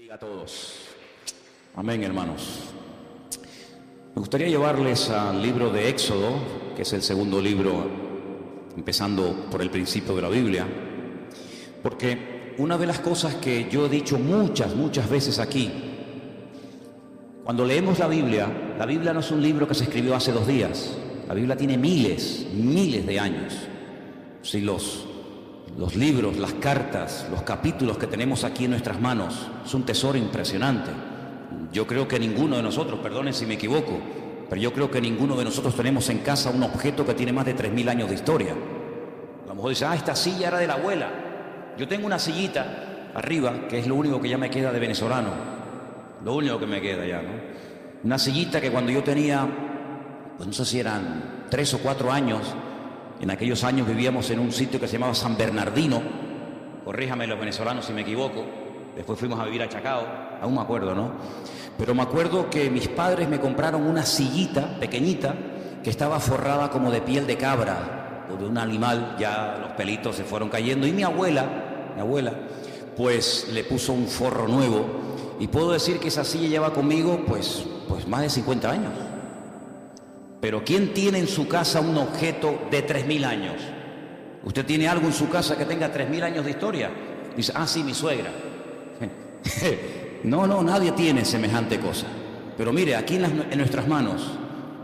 Bendiga a todos. Amén, hermanos. Me gustaría llevarles al libro de Éxodo, que es el segundo libro, empezando por el principio de la Biblia, porque una de las cosas que yo he dicho muchas veces aquí, cuando leemos la Biblia no es un libro que se escribió hace 2 días. La Biblia tiene miles de años. Si los libros, las cartas, los capítulos que tenemos aquí en nuestras manos, es un tesoro impresionante. Yo creo que ninguno de nosotros, perdonen si me equivoco, pero yo creo que ninguno de nosotros tenemos en casa un objeto que tiene más de 3000 años de historia. A lo mejor dice, esta silla era de la abuela. Yo tengo una sillita arriba, que es lo único que ya me queda de venezolano. Lo único que me queda ya, ¿no? Una sillita que cuando yo tenía, pues no sé si eran 3 o 4 años, en aquellos años vivíamos en un sitio que se llamaba San Bernardino, corríjame los venezolanos si me equivoco, después fuimos a vivir a Chacao, aún me acuerdo, ¿no? Pero me acuerdo que mis padres me compraron una sillita pequeñita que estaba forrada como de piel de cabra o de un animal, ya los pelitos se fueron cayendo, y mi abuela, pues le puso un forro nuevo, y puedo decir que esa silla lleva conmigo pues más de 50 años. Pero ¿quién tiene en su casa un objeto de 3000 años? ¿Usted tiene algo en su casa que tenga 3000 años de historia? Dice, sí, mi suegra. No, nadie tiene semejante cosa. Pero mire, aquí en nuestras manos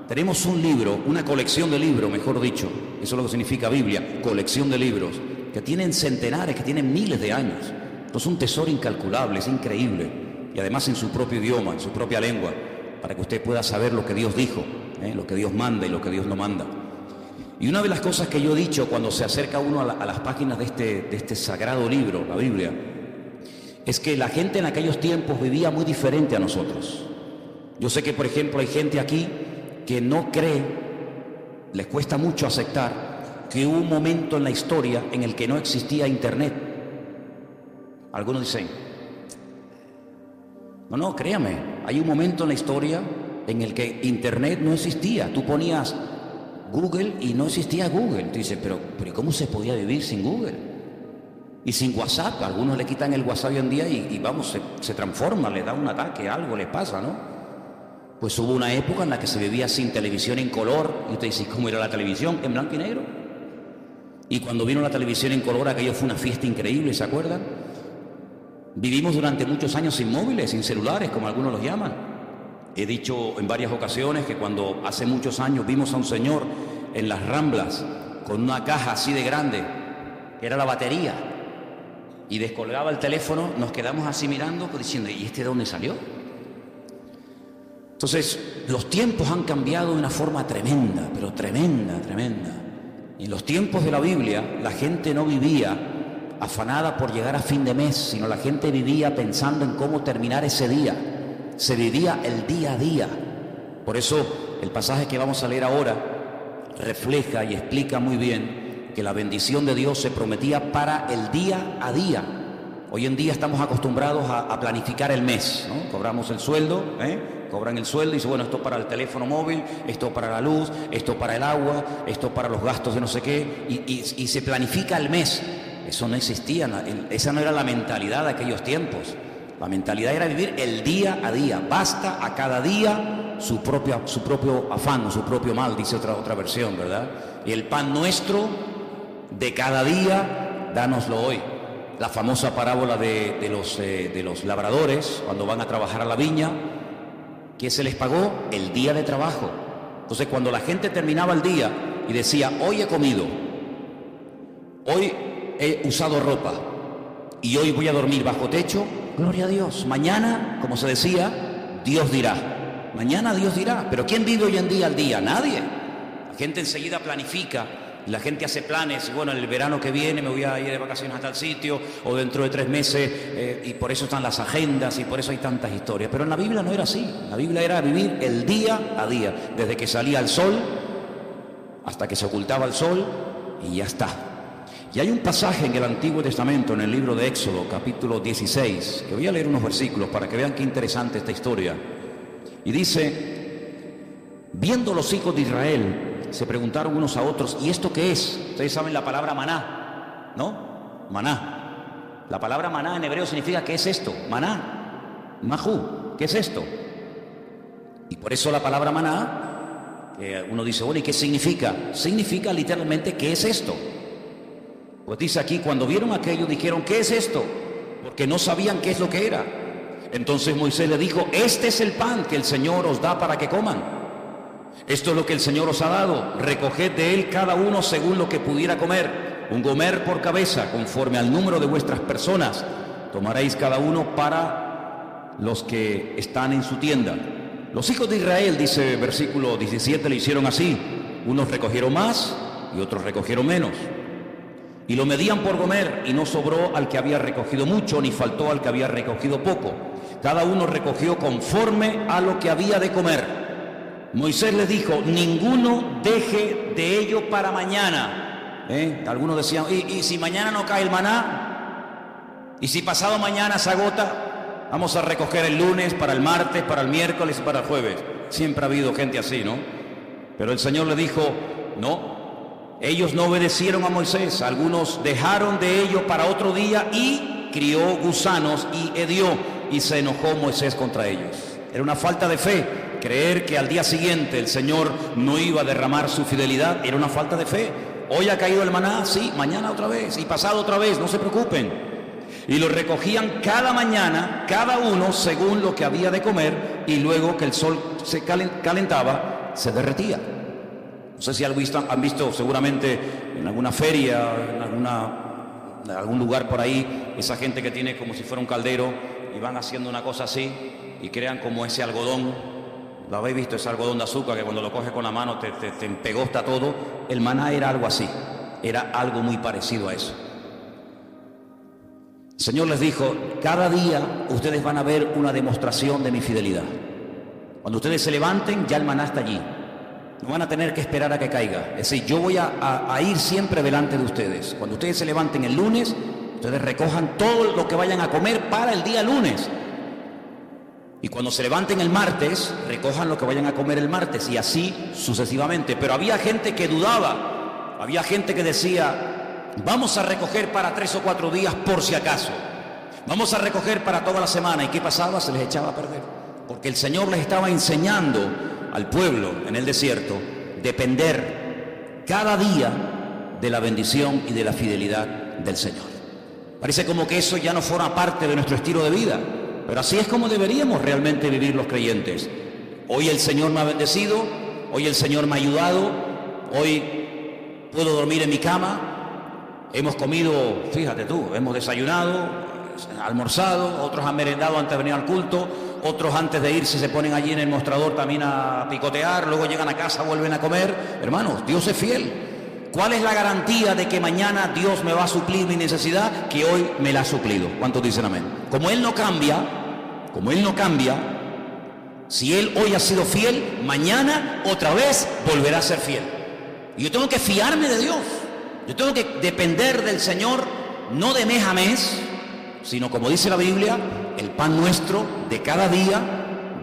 tenemos un libro, una colección de libros, mejor dicho. Eso es lo que significa Biblia, colección de libros, que tienen centenares, que tienen miles de años. Entonces es un tesoro incalculable, es increíble. Y además en su propio idioma, en su propia lengua, para que usted pueda saber lo que Dios dijo, lo que Dios manda y lo que Dios no manda. Y una de las cosas que yo he dicho cuando se acerca uno a las páginas de este sagrado libro, la Biblia, es que la gente en aquellos tiempos vivía muy diferente a nosotros. Yo sé que, por ejemplo, hay gente aquí que no cree, les cuesta mucho aceptar que hubo un momento en la historia en el que no existía internet. Algunos dicen, no, créame, hay un momento en la historia en el que internet no existía. Tú ponías Google y no existía Google. Tú dices, pero ¿cómo se podía vivir sin Google? Y sin WhatsApp. Algunos le quitan el WhatsApp hoy en día y vamos, se transforma, le da un ataque, algo le pasa, ¿no? Pues hubo una época en la que se vivía sin televisión en color. Y usted dice, ¿cómo era la televisión? En blanco y negro. Y cuando vino la televisión en color, aquello fue una fiesta increíble, ¿se acuerdan? Vivimos durante muchos años sin móviles, sin celulares, como algunos los llaman. He dicho en varias ocasiones que cuando hace muchos años vimos a un señor en las Ramblas con una caja así de grande, que era la batería, y descolgaba el teléfono, nos quedamos así mirando, pues diciendo, ¿y este de dónde salió? Entonces, los tiempos han cambiado de una forma tremenda, pero tremenda. Y en los tiempos de la Biblia, la gente no vivía afanada por llegar a fin de mes, sino la gente vivía pensando en cómo terminar ese día. Se vivía el día a día. Por eso el pasaje que vamos a leer ahora refleja y explica muy bien que la bendición de Dios se prometía para el día a día. Hoy en día estamos acostumbrados a planificar el mes, ¿no? Cobramos el sueldo, cobran el sueldo y dicen, bueno, esto para el teléfono móvil, esto para la luz, esto para el agua, esto para los gastos de no sé qué, y se planifica el mes. Eso no existía, esa no era la mentalidad de aquellos tiempos. La mentalidad era vivir el día a día. Basta a cada día su propio afán o su propio mal, dice otra versión, ¿verdad? Y el pan nuestro de cada día, dánoslo hoy. La famosa parábola de los labradores, cuando van a trabajar a la viña, ¿qué se les pagó? El día de trabajo. Entonces, cuando la gente terminaba el día y decía, hoy he comido, hoy he usado ropa y hoy voy a dormir bajo techo, gloria a Dios. Mañana, como se decía, Dios dirá. Mañana Dios dirá. Pero ¿quién vive hoy en día al día? Nadie. La gente enseguida planifica, la gente hace planes, y bueno, el verano que viene me voy a ir de vacaciones a tal sitio, o dentro de 3 meses, y por eso están las agendas, y por eso hay tantas historias. Pero en la Biblia no era así. La Biblia era vivir el día a día, desde que salía el sol hasta que se ocultaba el sol, y ya está. Y hay un pasaje en el Antiguo Testamento, en el libro de Éxodo, capítulo 16, que voy a leer unos versículos para que vean qué interesante esta historia. Y dice, viendo los hijos de Israel, se preguntaron unos a otros, ¿y esto qué es? Ustedes saben la palabra maná, ¿no? Maná. La palabra maná en hebreo significa, ¿qué es esto? Maná. Majú, ¿qué es esto? Y por eso la palabra maná, uno dice, bueno, ¿y qué significa? Significa literalmente, ¿qué es esto? Pues dice aquí, cuando vieron aquello, dijeron, ¿qué es esto? Porque no sabían qué es lo que era. Entonces Moisés le dijo, este es el pan que el Señor os da para que coman. Esto es lo que el Señor os ha dado. Recoged de él cada uno según lo que pudiera comer. Un gomer por cabeza, conforme al número de vuestras personas. Tomaréis cada uno para los que están en su tienda. Los hijos de Israel, dice versículo 17, le hicieron así. Unos recogieron más y otros recogieron menos. Y lo medían por gomer, y no sobró al que había recogido mucho, ni faltó al que había recogido poco. Cada uno recogió conforme a lo que había de comer. Moisés les dijo, ninguno deje de ello para mañana. Algunos decían, ¿y si mañana no cae el maná? ¿Y si pasado mañana se agota? Vamos a recoger el lunes, para el martes, para el miércoles y para el jueves. Siempre ha habido gente así, ¿no? Pero el Señor le dijo, no. Ellos no obedecieron a Moisés, algunos dejaron de ello para otro día y crió gusanos y hedió, y se enojó Moisés contra ellos. Era una falta de fe, creer que al día siguiente el Señor no iba a derramar su fidelidad, era una falta de fe. Hoy ha caído el maná, sí, mañana otra vez, y pasado otra vez, no se preocupen. Y lo recogían cada mañana, cada uno según lo que había de comer, y luego que el sol se calentaba, se derretía. No sé si han visto seguramente en alguna feria, en algún lugar por ahí, esa gente que tiene como si fuera un caldero y van haciendo una cosa así y crean como ese algodón. ¿Lo habéis visto? Ese algodón de azúcar que cuando lo coges con la mano te empegosta todo. El maná era algo así, era algo muy parecido a eso. El Señor les dijo, cada día ustedes van a ver una demostración de mi fidelidad. Cuando ustedes se levanten, ya el maná está allí. No van a tener que esperar a que caiga. Es decir, yo voy a ir siempre delante de ustedes. Cuando ustedes se levanten el lunes, ustedes recojan todo lo que vayan a comer para el día lunes. Y cuando se levanten el martes, recojan lo que vayan a comer el martes, y así sucesivamente. Pero había gente que dudaba. Había gente que decía, vamos a recoger para 3 o 4 días por si acaso. Vamos a recoger para toda la semana. ¿Y qué pasaba? Se les echaba a perder. Porque el Señor les estaba enseñando al pueblo en el desierto depender cada día de la bendición y de la fidelidad del Señor. Parece como que eso ya no forma parte de nuestro estilo de vida, pero así es como deberíamos realmente vivir los creyentes. Hoy el Señor me ha bendecido, hoy el Señor me ha ayudado, hoy puedo dormir en mi cama, hemos comido, fíjate tú, hemos desayunado, almorzado, otros han merendado antes de venir al culto, otros antes de irse se ponen allí en el mostrador también a picotear, luego llegan a casa, vuelven a comer. Hermanos, Dios es fiel. ¿Cuál es la garantía de que mañana Dios me va a suplir mi necesidad? Que hoy me la ha suplido. ¿Cuántos dicen amén? Como Él no cambia, si Él hoy ha sido fiel, mañana otra vez volverá a ser fiel. Y yo tengo que fiarme de Dios. Yo tengo que depender del Señor, no de mes a mes, sino como dice la Biblia, el pan nuestro de cada día,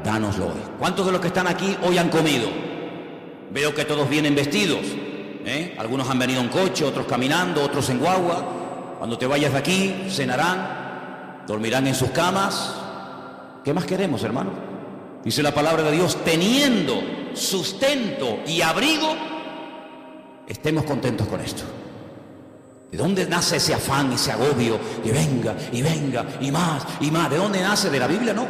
dánoslo hoy. ¿Cuántos de los que están aquí hoy han comido? Veo que todos vienen vestidos, Algunos han venido en coche, otros caminando, otros en guagua. Cuando te vayas de aquí, cenarán, dormirán en sus camas. ¿Qué más queremos, hermano? Dice la palabra de Dios, teniendo sustento y abrigo, estemos contentos con esto. ¿De dónde nace ese afán, ese agobio? Y venga, y más, y más. ¿De dónde nace? ¿De la Biblia? No.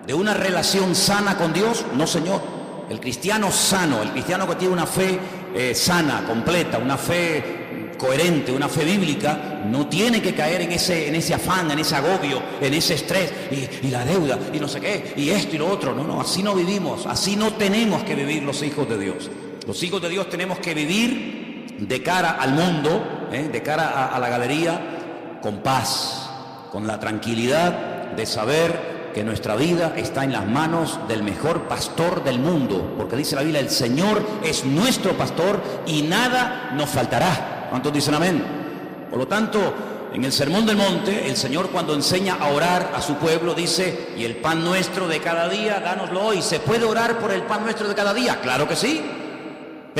¿De una relación sana con Dios? No, Señor. El cristiano sano, el cristiano que tiene una fe sana, completa, una fe coherente, una fe bíblica, no tiene que caer en ese afán, en ese agobio, en ese estrés, y la deuda, y no sé qué, y esto y lo otro. No, así no vivimos, así no tenemos que vivir los hijos de Dios. Los hijos de Dios tenemos que vivir de cara al mundo, de cara a la galería, con paz, con la tranquilidad de saber que nuestra vida está en las manos del mejor pastor del mundo, porque dice la Biblia, el Señor es nuestro pastor y nada nos faltará. ¿Cuántos dicen amén? Por lo tanto, en el Sermón del Monte, el Señor cuando enseña a orar a su pueblo dice, y el pan nuestro de cada día, dánoslo hoy. ¿Se puede orar por el pan nuestro de cada día? Claro que sí.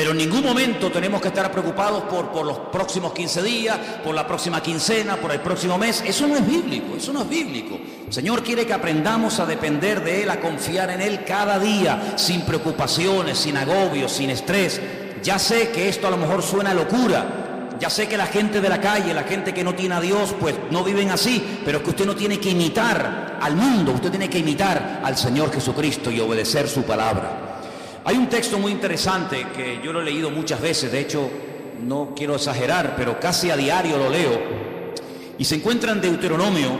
Pero en ningún momento tenemos que estar preocupados por los próximos 15 días, por la próxima quincena, por el próximo mes. Eso no es bíblico, eso no es bíblico. El Señor quiere que aprendamos a depender de Él, a confiar en Él cada día, sin preocupaciones, sin agobios, sin estrés. Ya sé que esto a lo mejor suena a locura. Ya sé que la gente de la calle, la gente que no tiene a Dios, pues no viven así. Pero es que usted no tiene que imitar al mundo, usted tiene que imitar al Señor Jesucristo y obedecer su palabra. Hay un texto muy interesante que yo lo he leído muchas veces, de hecho no quiero exagerar, pero casi a diario lo leo, y se encuentra en Deuteronomio.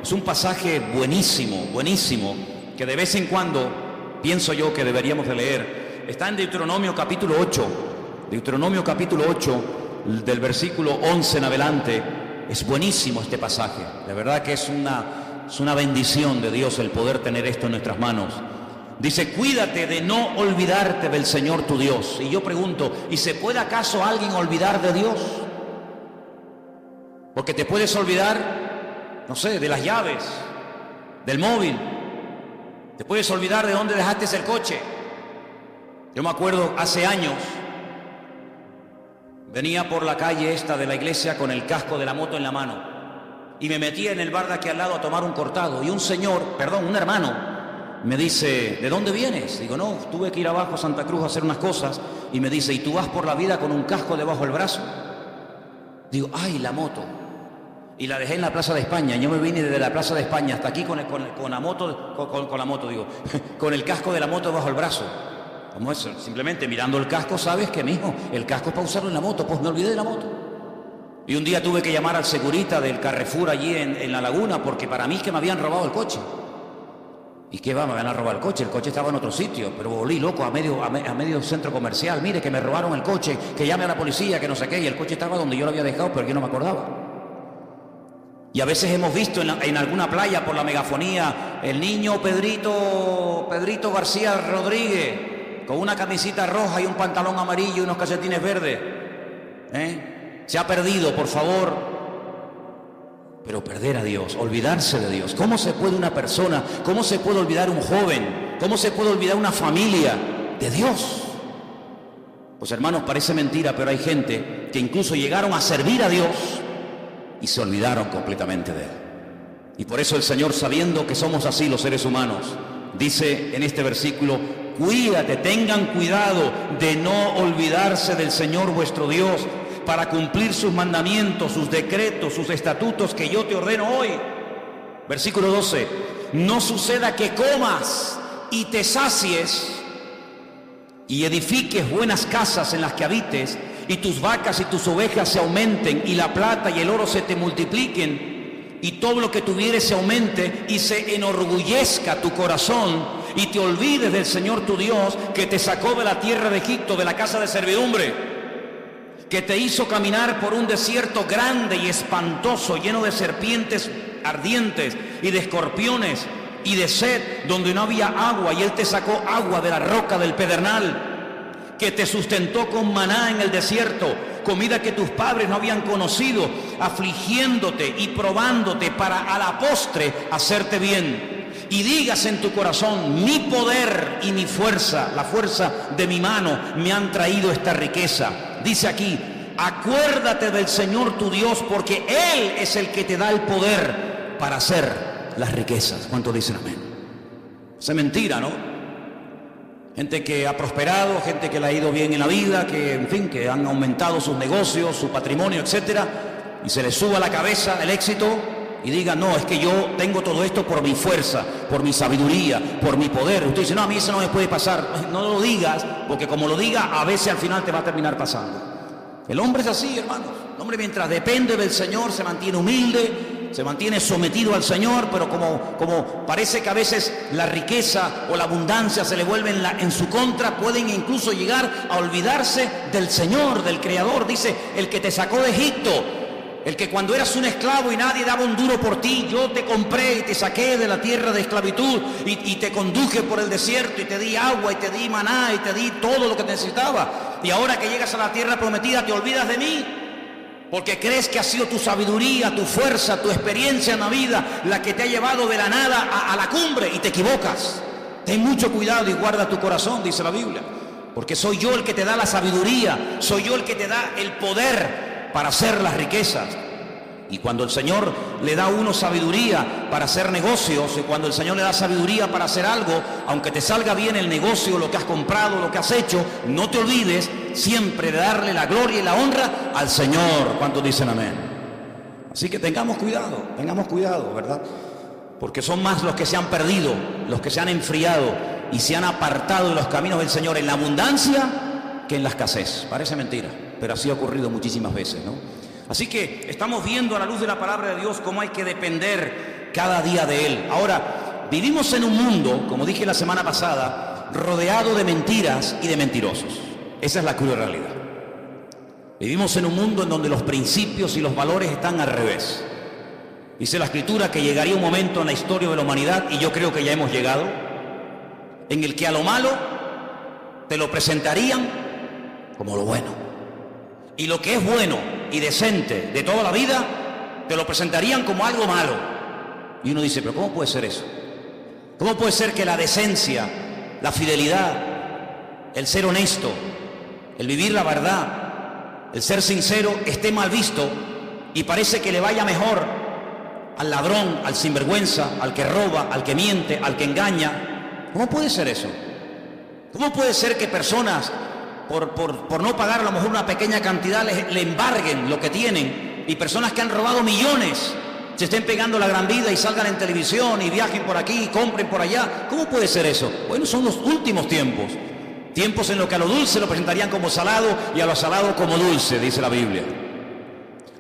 Es un pasaje buenísimo, buenísimo, que de vez en cuando pienso yo que deberíamos de leer. Está en Deuteronomio capítulo 8, del versículo 11 en adelante. Es buenísimo este pasaje, de verdad que es una bendición de Dios el poder tener esto en nuestras manos. Dice: cuídate de no olvidarte del Señor tu Dios. Y yo pregunto, ¿y se puede acaso alguien olvidar de Dios? Porque te puedes olvidar, no sé, de las llaves, del móvil. Te puedes olvidar de dónde dejaste el coche. Yo me acuerdo hace años, venía por la calle esta de la iglesia con el casco de la moto en la mano y me metía en el bar de aquí al lado a tomar un cortado, y un hermano me dice: ¿de dónde vienes? Digo: no, tuve que ir abajo a Santa Cruz a hacer unas cosas. Y me dice: ¿y tú vas por la vida con un casco debajo del brazo? Digo: ay, la moto. Y la dejé en la Plaza de España. Yo me vine desde la Plaza de España hasta aquí con el casco de la moto debajo del brazo. ¿Cómo es? Simplemente mirando el casco, sabes que, mijo, el casco es para usarlo en la moto. Pues me olvidé de la moto. Y un día tuve que llamar al segurita del Carrefour allí en La Laguna, porque para mí es que me habían robado el coche. ¿Y qué va? Me van a robar el coche estaba en otro sitio, pero volví loco a medio centro comercial. Mire, que me robaron el coche, que llame a la policía, que no sé qué, y el coche estaba donde yo lo había dejado, pero yo no me acordaba. Y a veces hemos visto en alguna playa por la megafonía el niño Pedrito García Rodríguez con una camisita roja y un pantalón amarillo y unos calcetines verdes. Se ha perdido, por favor. Pero perder a Dios, olvidarse de Dios. ¿Cómo se puede una persona, cómo se puede olvidar un joven, cómo se puede olvidar una familia de Dios? Pues hermanos, parece mentira, pero hay gente que incluso llegaron a servir a Dios y se olvidaron completamente de Él. Y por eso el Señor, sabiendo que somos así los seres humanos, dice en este versículo: cuídate, tengan cuidado de no olvidarse del Señor vuestro Dios, para cumplir sus mandamientos, sus decretos, sus estatutos que yo te ordeno hoy. Versículo 12: no suceda que comas y te sacies y edifiques buenas casas en las que habites, y tus vacas y tus ovejas se aumenten, y la plata y el oro se te multipliquen, y todo lo que tuvieres se aumente, y se enorgullezca tu corazón, y te olvides del Señor tu Dios, que te sacó de la tierra de Egipto, de la casa de servidumbre, que te hizo caminar por un desierto grande y espantoso, lleno de serpientes ardientes y de escorpiones y de sed, donde no había agua, y Él te sacó agua de la roca del pedernal, que te sustentó con maná en el desierto, comida que tus padres no habían conocido, afligiéndote y probándote para a la postre hacerte bien. Y digas en tu corazón: mi poder y mi fuerza, la fuerza de mi mano, me han traído esta riqueza. Dice aquí: acuérdate del Señor tu Dios, porque Él es el que te da el poder para hacer las riquezas. ¿Cuántos dicen amén? Es mentira, ¿no? Gente que ha prosperado, gente que le ha ido bien en la vida, que en fin, que han aumentado sus negocios, su patrimonio, etcétera, y se les suba a la cabeza el éxito y diga: no, es que yo tengo todo esto por mi fuerza, por mi sabiduría, por mi poder. Usted dice: no, a mí eso no me puede pasar. No lo digas, porque como lo diga, a veces al final te va a terminar pasando. El hombre es así, hermanos. El hombre, mientras depende del Señor, se mantiene humilde, se mantiene sometido al Señor, pero como parece que a veces la riqueza o la abundancia se le vuelven en su contra, pueden incluso llegar a olvidarse del Señor, del Creador. Dice: el que te sacó de Egipto, el que cuando eras un esclavo y nadie daba un duro por ti, yo te compré y te saqué de la tierra de esclavitud y te conduje por el desierto y te di agua y te di maná y te di todo lo que necesitaba. Y ahora que llegas a la tierra prometida, te olvidas de mí, porque crees que ha sido tu sabiduría, tu fuerza, tu experiencia en la vida la que te ha llevado de la nada a la cumbre, y te equivocas. Ten mucho cuidado y guarda tu corazón, dice la Biblia. porque soy yo el que te da la sabiduría, soy yo el que te da el poder para hacer las riquezas. Y cuando el Señor le da a uno sabiduría para hacer negocios, y cuando el Señor le da sabiduría para hacer algo, aunque te salga bien el negocio, lo que has comprado, lo que has hecho, no te olvides siempre de darle la gloria y la honra al Señor. ¿Cuántos dicen amén? Así que tengamos cuidado, ¿verdad? Porque son más los que se han perdido, los que se han enfriado y se han apartado de los caminos del Señor en la abundancia que en la escasez. Parece mentira, pero así ha ocurrido muchísimas veces, ¿no? Así que estamos viendo a la luz de la palabra de Dios cómo hay que depender cada día de Él. Ahora, vivimos en un mundo, como dije la semana pasada, rodeado de mentiras y de mentirosos. Esa es la cruda realidad. Vivimos en un mundo en donde los principios y los valores están al revés. Dice la Escritura que llegaría un momento en la historia de la humanidad, y yo creo que ya hemos llegado, en el que a lo malo te lo presentarían como lo bueno. Y lo que es bueno y decente de toda la vida, te lo presentarían como algo malo. Y uno dice, pero ¿cómo puede ser eso? ¿Cómo puede ser que la decencia, la fidelidad, el ser honesto, el vivir la verdad, el ser sincero esté mal visto y parece que le vaya mejor al ladrón, al sinvergüenza, al que roba, al que miente, al que engaña? ¿Cómo puede ser eso? ¿Cómo puede ser que personas por no pagar a lo mejor una pequeña cantidad le embarguen lo que tienen, y personas que han robado millones se estén pegando la gran vida y salgan en televisión y viajen por aquí y compren por allá? ¿Cómo puede ser eso? Bueno, son los últimos tiempos, tiempos en los que a lo dulce lo presentarían como salado y a lo salado como dulce, dice la Biblia.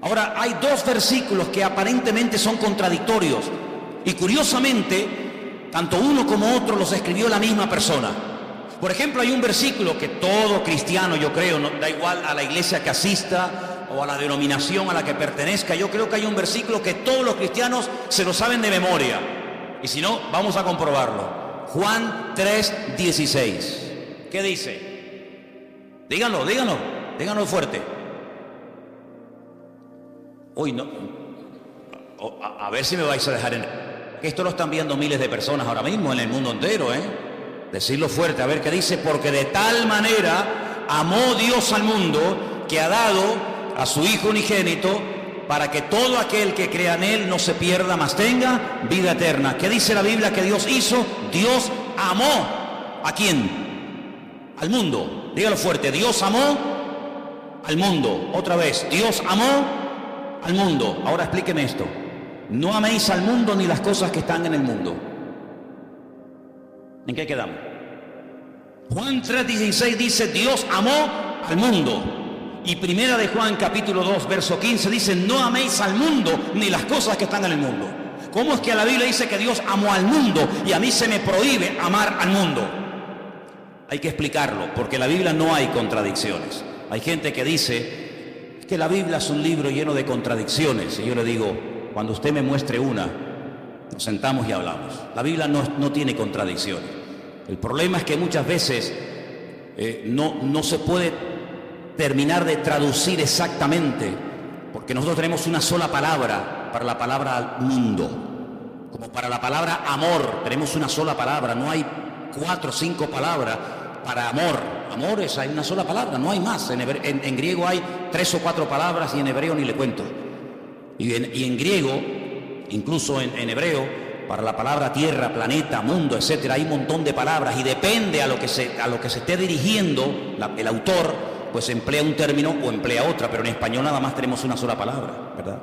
Ahora, hay dos versículos que aparentemente son contradictorios y curiosamente tanto uno como otro los escribió la misma persona. Por ejemplo, hay un versículo que todo cristiano, yo creo, no da igual a la iglesia que asista o a la denominación a la que pertenezca, yo creo que hay un versículo que todos los cristianos se lo saben de memoria. Y si no, vamos a comprobarlo. Juan 3:16. ¿Qué dice? Díganlo fuerte. Uy, no. A ver si me vais a dejar en... Esto lo están viendo miles de personas ahora mismo en el mundo entero, ¿eh? Decirlo fuerte, a ver qué dice. Porque de tal manera amó Dios al mundo, que ha dado a su Hijo unigénito, para que todo aquel que crea en Él no se pierda, mas tenga vida eterna. ¿Qué dice la Biblia que Dios hizo? Dios amó. ¿A quién? Al mundo. Dígalo fuerte. Dios amó al mundo. Otra vez. Dios amó al mundo. Ahora explíqueme esto. No améis al mundo ni las cosas que están en el mundo. ¿En qué quedamos? Juan 3:16 dice, Dios amó al mundo. Y primera de Juan capítulo 2 verso 15 dice, no améis al mundo ni las cosas que están en el mundo. ¿Cómo es que la Biblia dice que Dios amó al mundo y a mí se me prohíbe amar al mundo? Hay que explicarlo, porque en la Biblia no hay contradicciones. Hay gente que dice que la Biblia es un libro lleno de contradicciones, y yo le digo, cuando usted me muestre una, nos sentamos y hablamos. La Biblia no tiene contradicciones. El problema es que muchas veces no se puede terminar de traducir exactamente, porque nosotros tenemos una sola palabra para la palabra mundo, como para la palabra amor tenemos una sola palabra. No hay 4 o 5 palabras para amor. Amor es hay una sola palabra, no hay más. En griego hay 3 o 4 palabras, y en hebreo ni le cuento. Y en griego, incluso en hebreo, para la palabra tierra, planeta, mundo, etcétera, hay un montón de palabras, y depende a lo que se esté dirigiendo el autor, pues emplea un término o emplea otra, pero en español nada más tenemos una sola palabra, ¿verdad?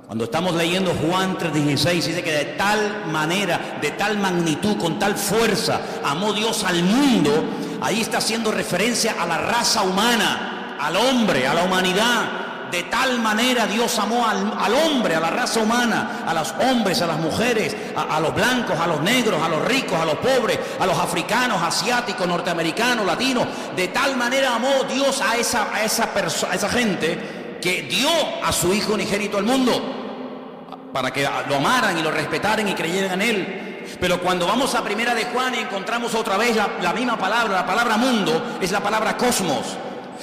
Cuando estamos leyendo Juan 3:16, dice que de tal manera, de tal magnitud, con tal fuerza amó Dios al mundo. Ahí está haciendo referencia a la raza humana, al hombre, a la humanidad. De tal manera Dios amó al hombre, a la raza humana, a los hombres, a las mujeres, a los blancos, a los negros, a los ricos, a los pobres, a los africanos, asiáticos, norteamericanos, latinos. De tal manera amó Dios a esa gente, que dio a su Hijo unigénito al mundo, para que lo amaran y lo respetaran y creyeran en Él. Pero cuando vamos a primera de Juan y encontramos otra vez la misma palabra, la palabra mundo, es la palabra cosmos.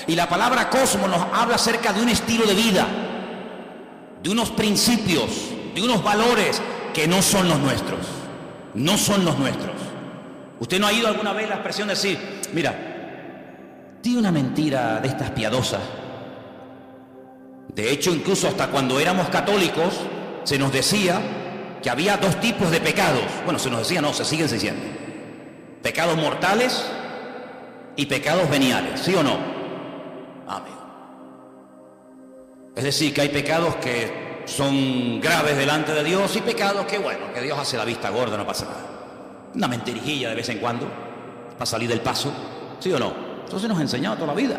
Y la palabra cosmos nos habla acerca de un estilo de vida, de unos principios, de unos valores que no son los nuestros. No son los nuestros. Usted no ha oído alguna vez la expresión de decir, mira, Tiene una mentira de estas piadosas. De hecho, incluso hasta cuando éramos católicos, se nos decía que había dos tipos de pecados. Bueno, se nos decía, no, se siguen diciendo. Pecados mortales y pecados veniales, ¿sí o no? Amén. Es decir, que hay pecados que son graves delante de Dios y pecados que, bueno, que Dios hace la vista gorda, no pasa nada. Una mentirijilla de vez en cuando, para salir del paso, ¿sí o no? Eso se nos ha enseñado toda la vida.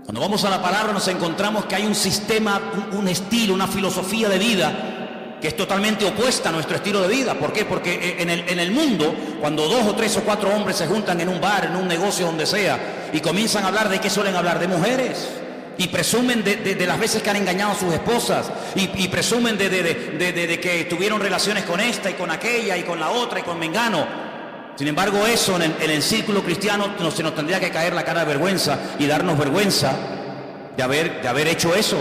Cuando vamos a la palabra nos encontramos que hay un sistema, un estilo, una filosofía de vida que es totalmente opuesta a nuestro estilo de vida. ¿Por qué? Porque en el mundo, cuando 2 o 3 o 4 hombres se juntan en un bar, en un negocio, donde sea, y comienzan a hablar, ¿de qué suelen hablar? De mujeres. Y presumen de las veces que han engañado a sus esposas, y presumen de que tuvieron relaciones con esta y con aquella y con la otra y con mengano. Sin embargo, eso en el círculo cristiano se nos tendría que caer la cara de vergüenza y darnos vergüenza de haber hecho eso.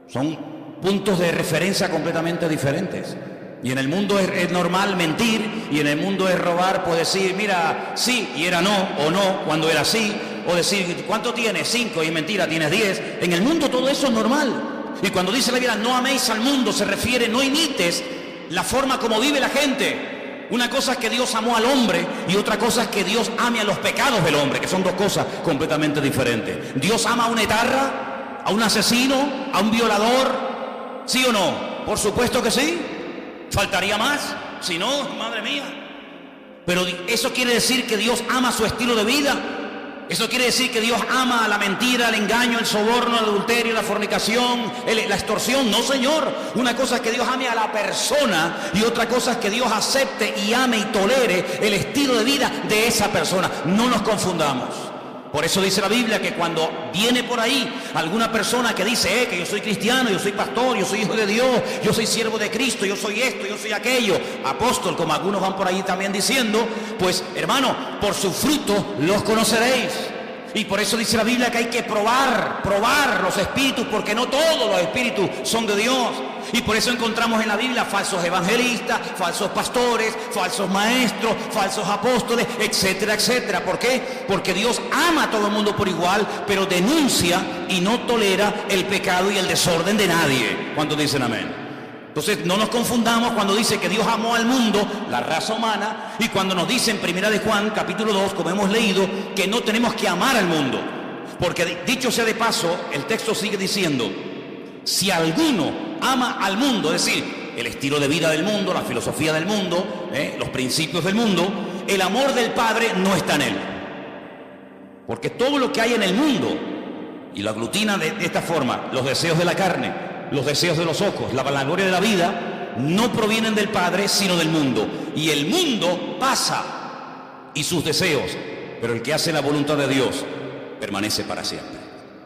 Son puntos de referencia completamente diferentes. Y en el mundo es normal mentir, y en el mundo es robar, pues decir, mira, sí, y era no, o no, cuando era sí, o decir, ¿cuánto tienes? 5, y mentira, tienes 10. En el mundo todo eso es normal. Y cuando dice la Biblia, no améis al mundo, se refiere, no imites la forma como vive la gente. Una cosa es que Dios amó al hombre y otra cosa es que Dios ame a los pecados del hombre, que son dos cosas completamente diferentes. Dios ama a un etarra, a un asesino, a un violador, ¿sí o no? Por supuesto que sí. Faltaría más, si no, madre mía. Pero eso quiere decir que Dios ama su estilo de vida. Eso quiere decir que Dios ama la mentira, el engaño, el soborno, el adulterio, la fornicación, la extorsión. No, Señor. Una cosa es que Dios ame a la persona y otra cosa es que Dios acepte y ame y tolere el estilo de vida de esa persona. No nos confundamos. Por eso dice la Biblia que cuando viene por ahí alguna persona que dice que yo soy cristiano, yo soy pastor, yo soy hijo de Dios, yo soy siervo de Cristo, yo soy esto, yo soy aquello, apóstol, como algunos van por ahí también diciendo, pues hermano, por sus frutos los conoceréis. Y por eso dice la Biblia que hay que probar los espíritus, porque no todos los espíritus son de Dios. Y por eso encontramos en la Biblia falsos evangelistas, falsos pastores, falsos maestros, falsos apóstoles, etcétera, etcétera. ¿Por qué? Porque Dios ama a todo el mundo por igual, pero denuncia y no tolera el pecado y el desorden de nadie. ¿Cuántos dicen amén? Entonces no nos confundamos cuando dice que Dios amó al mundo, la raza humana, y cuando nos dice en 1 de Juan, capítulo 2, como hemos leído, que no tenemos que amar al mundo. Porque dicho sea de paso, el texto sigue diciendo, si alguno ama al mundo, es decir, el estilo de vida del mundo, la filosofía del mundo, los principios del mundo, el amor del Padre no está en él. Porque todo lo que hay en el mundo, y lo aglutina de esta forma, los deseos de la carne, los deseos de los ojos, la vanagloria de la vida, no provienen del Padre, sino del mundo. Y el mundo pasa, y sus deseos, pero el que hace la voluntad de Dios permanece para siempre.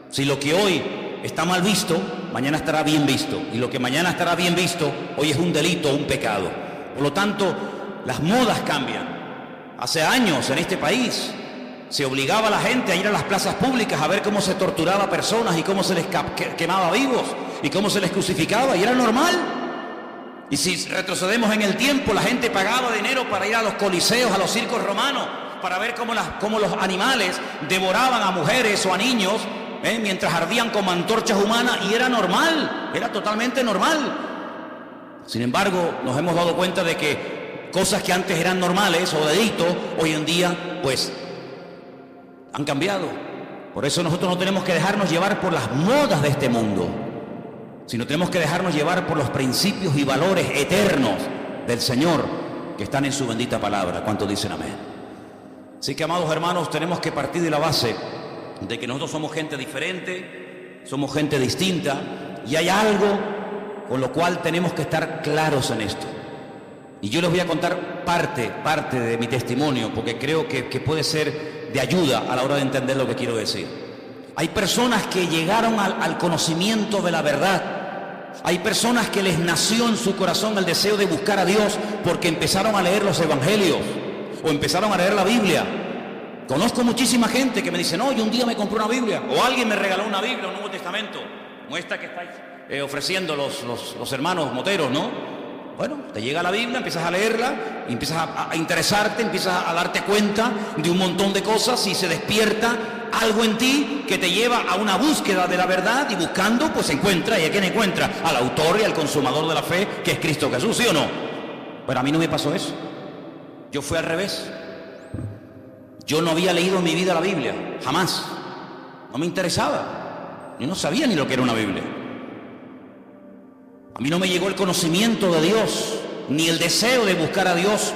Si lo que hoy está mal visto, mañana estará bien visto. Y lo que mañana estará bien visto, hoy es un delito, un pecado. Por lo tanto, las modas cambian. Hace años en este país se obligaba a la gente a ir a las plazas públicas a ver cómo se torturaba a personas y cómo se les quemaba vivos y cómo se les crucificaba, y era normal. Y si retrocedemos en el tiempo, la gente pagaba dinero para ir a los coliseos, a los circos romanos, para ver cómo los animales devoraban a mujeres o a niños, mientras ardían como antorchas humanas, y era normal, era totalmente normal. Sin embargo, nos hemos dado cuenta de que cosas que antes eran normales o delitos, hoy en día, pues, han cambiado. Por eso nosotros no tenemos que dejarnos llevar por las modas de este mundo, sino tenemos que dejarnos llevar por los principios y valores eternos del Señor que están en su bendita palabra. ¿Cuántos dicen amén? Así que, amados hermanos, tenemos que partir de la base de que nosotros somos gente diferente, somos gente distinta, y hay algo con lo cual tenemos que estar claros en esto. Y yo les voy a contar parte de mi testimonio, porque creo que puede ser de ayuda a la hora de entender lo que quiero decir. Hay personas que llegaron al conocimiento de la verdad. Hay personas que les nació en su corazón el deseo de buscar a Dios porque empezaron a leer los evangelios o empezaron a leer la Biblia. Conozco muchísima gente que me dice, no, yo un día me compré una Biblia, o alguien me regaló una Biblia, un Nuevo Testamento, como esta que estáis ofreciendo los hermanos moteros, ¿no? Bueno, te llega la Biblia, empiezas a leerla, y empiezas a interesarte, empiezas a darte cuenta de un montón de cosas y se despierta algo en ti que te lleva a una búsqueda de la verdad, y buscando pues se encuentra. ¿Y a quién encuentra? Al autor y al consumador de la fe, que es Cristo Jesús, ¿sí o no? Pero a mí no me pasó eso. Yo fui al revés. Yo no había leído en mi vida la Biblia, jamás. No me interesaba. Yo no sabía ni lo que era una Biblia. A mí no me llegó el conocimiento de Dios, ni el deseo de buscar a Dios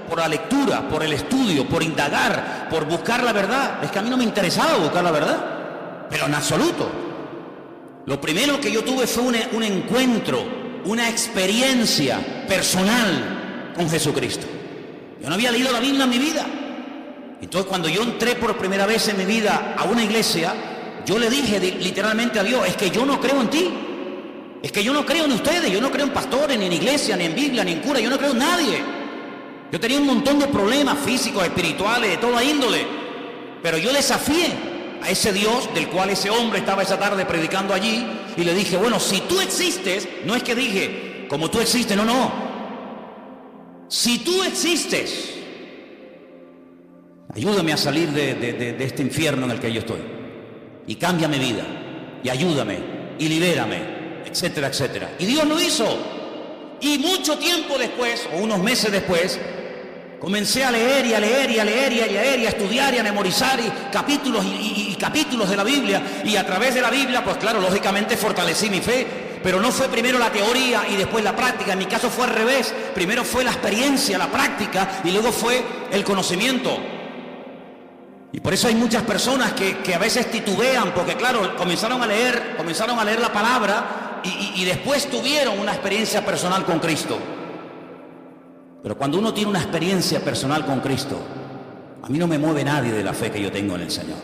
por la lectura, por el estudio, por indagar, por buscar la verdad. Es que a mí no me interesaba buscar la verdad, pero en absoluto. Lo primero que yo tuve fue un encuentro, una experiencia personal con Jesucristo. Yo no había leído la Biblia en mi vida. Entonces, cuando yo entré por primera vez en mi vida a una iglesia, yo le dije literalmente a Dios: es que yo no creo en ti. Es que yo no creo en ustedes, yo no creo en pastores, ni en iglesia, ni en Biblia, ni en cura, yo no creo en nadie. Yo tenía un montón de problemas físicos, espirituales, de toda índole, pero yo desafié a ese Dios del cual ese hombre estaba esa tarde predicando allí, y le dije: bueno, si tú existes, no es que dije, como tú existes, no. Si tú existes, ayúdame a salir de este infierno en el que yo estoy, y cambia mi vida, y ayúdame, y libérame, etcétera, etcétera. Y Dios lo hizo. Y mucho tiempo después, o unos meses después, comencé a leer y a leer y a leer y a leer y a estudiar y a memorizar capítulos y capítulos de la Biblia. Y a través de la Biblia, pues claro, lógicamente fortalecí mi fe. Pero no fue primero la teoría y después la práctica. En mi caso fue al revés. Primero fue la experiencia, la práctica, y luego fue el conocimiento. Y por eso hay muchas personas que a veces titubean, porque claro, comenzaron a leer la palabra y después tuvieron una experiencia personal con Cristo. Pero cuando uno tiene una experiencia personal con Cristo, a mí no me mueve nadie de la fe que yo tengo en el Señor.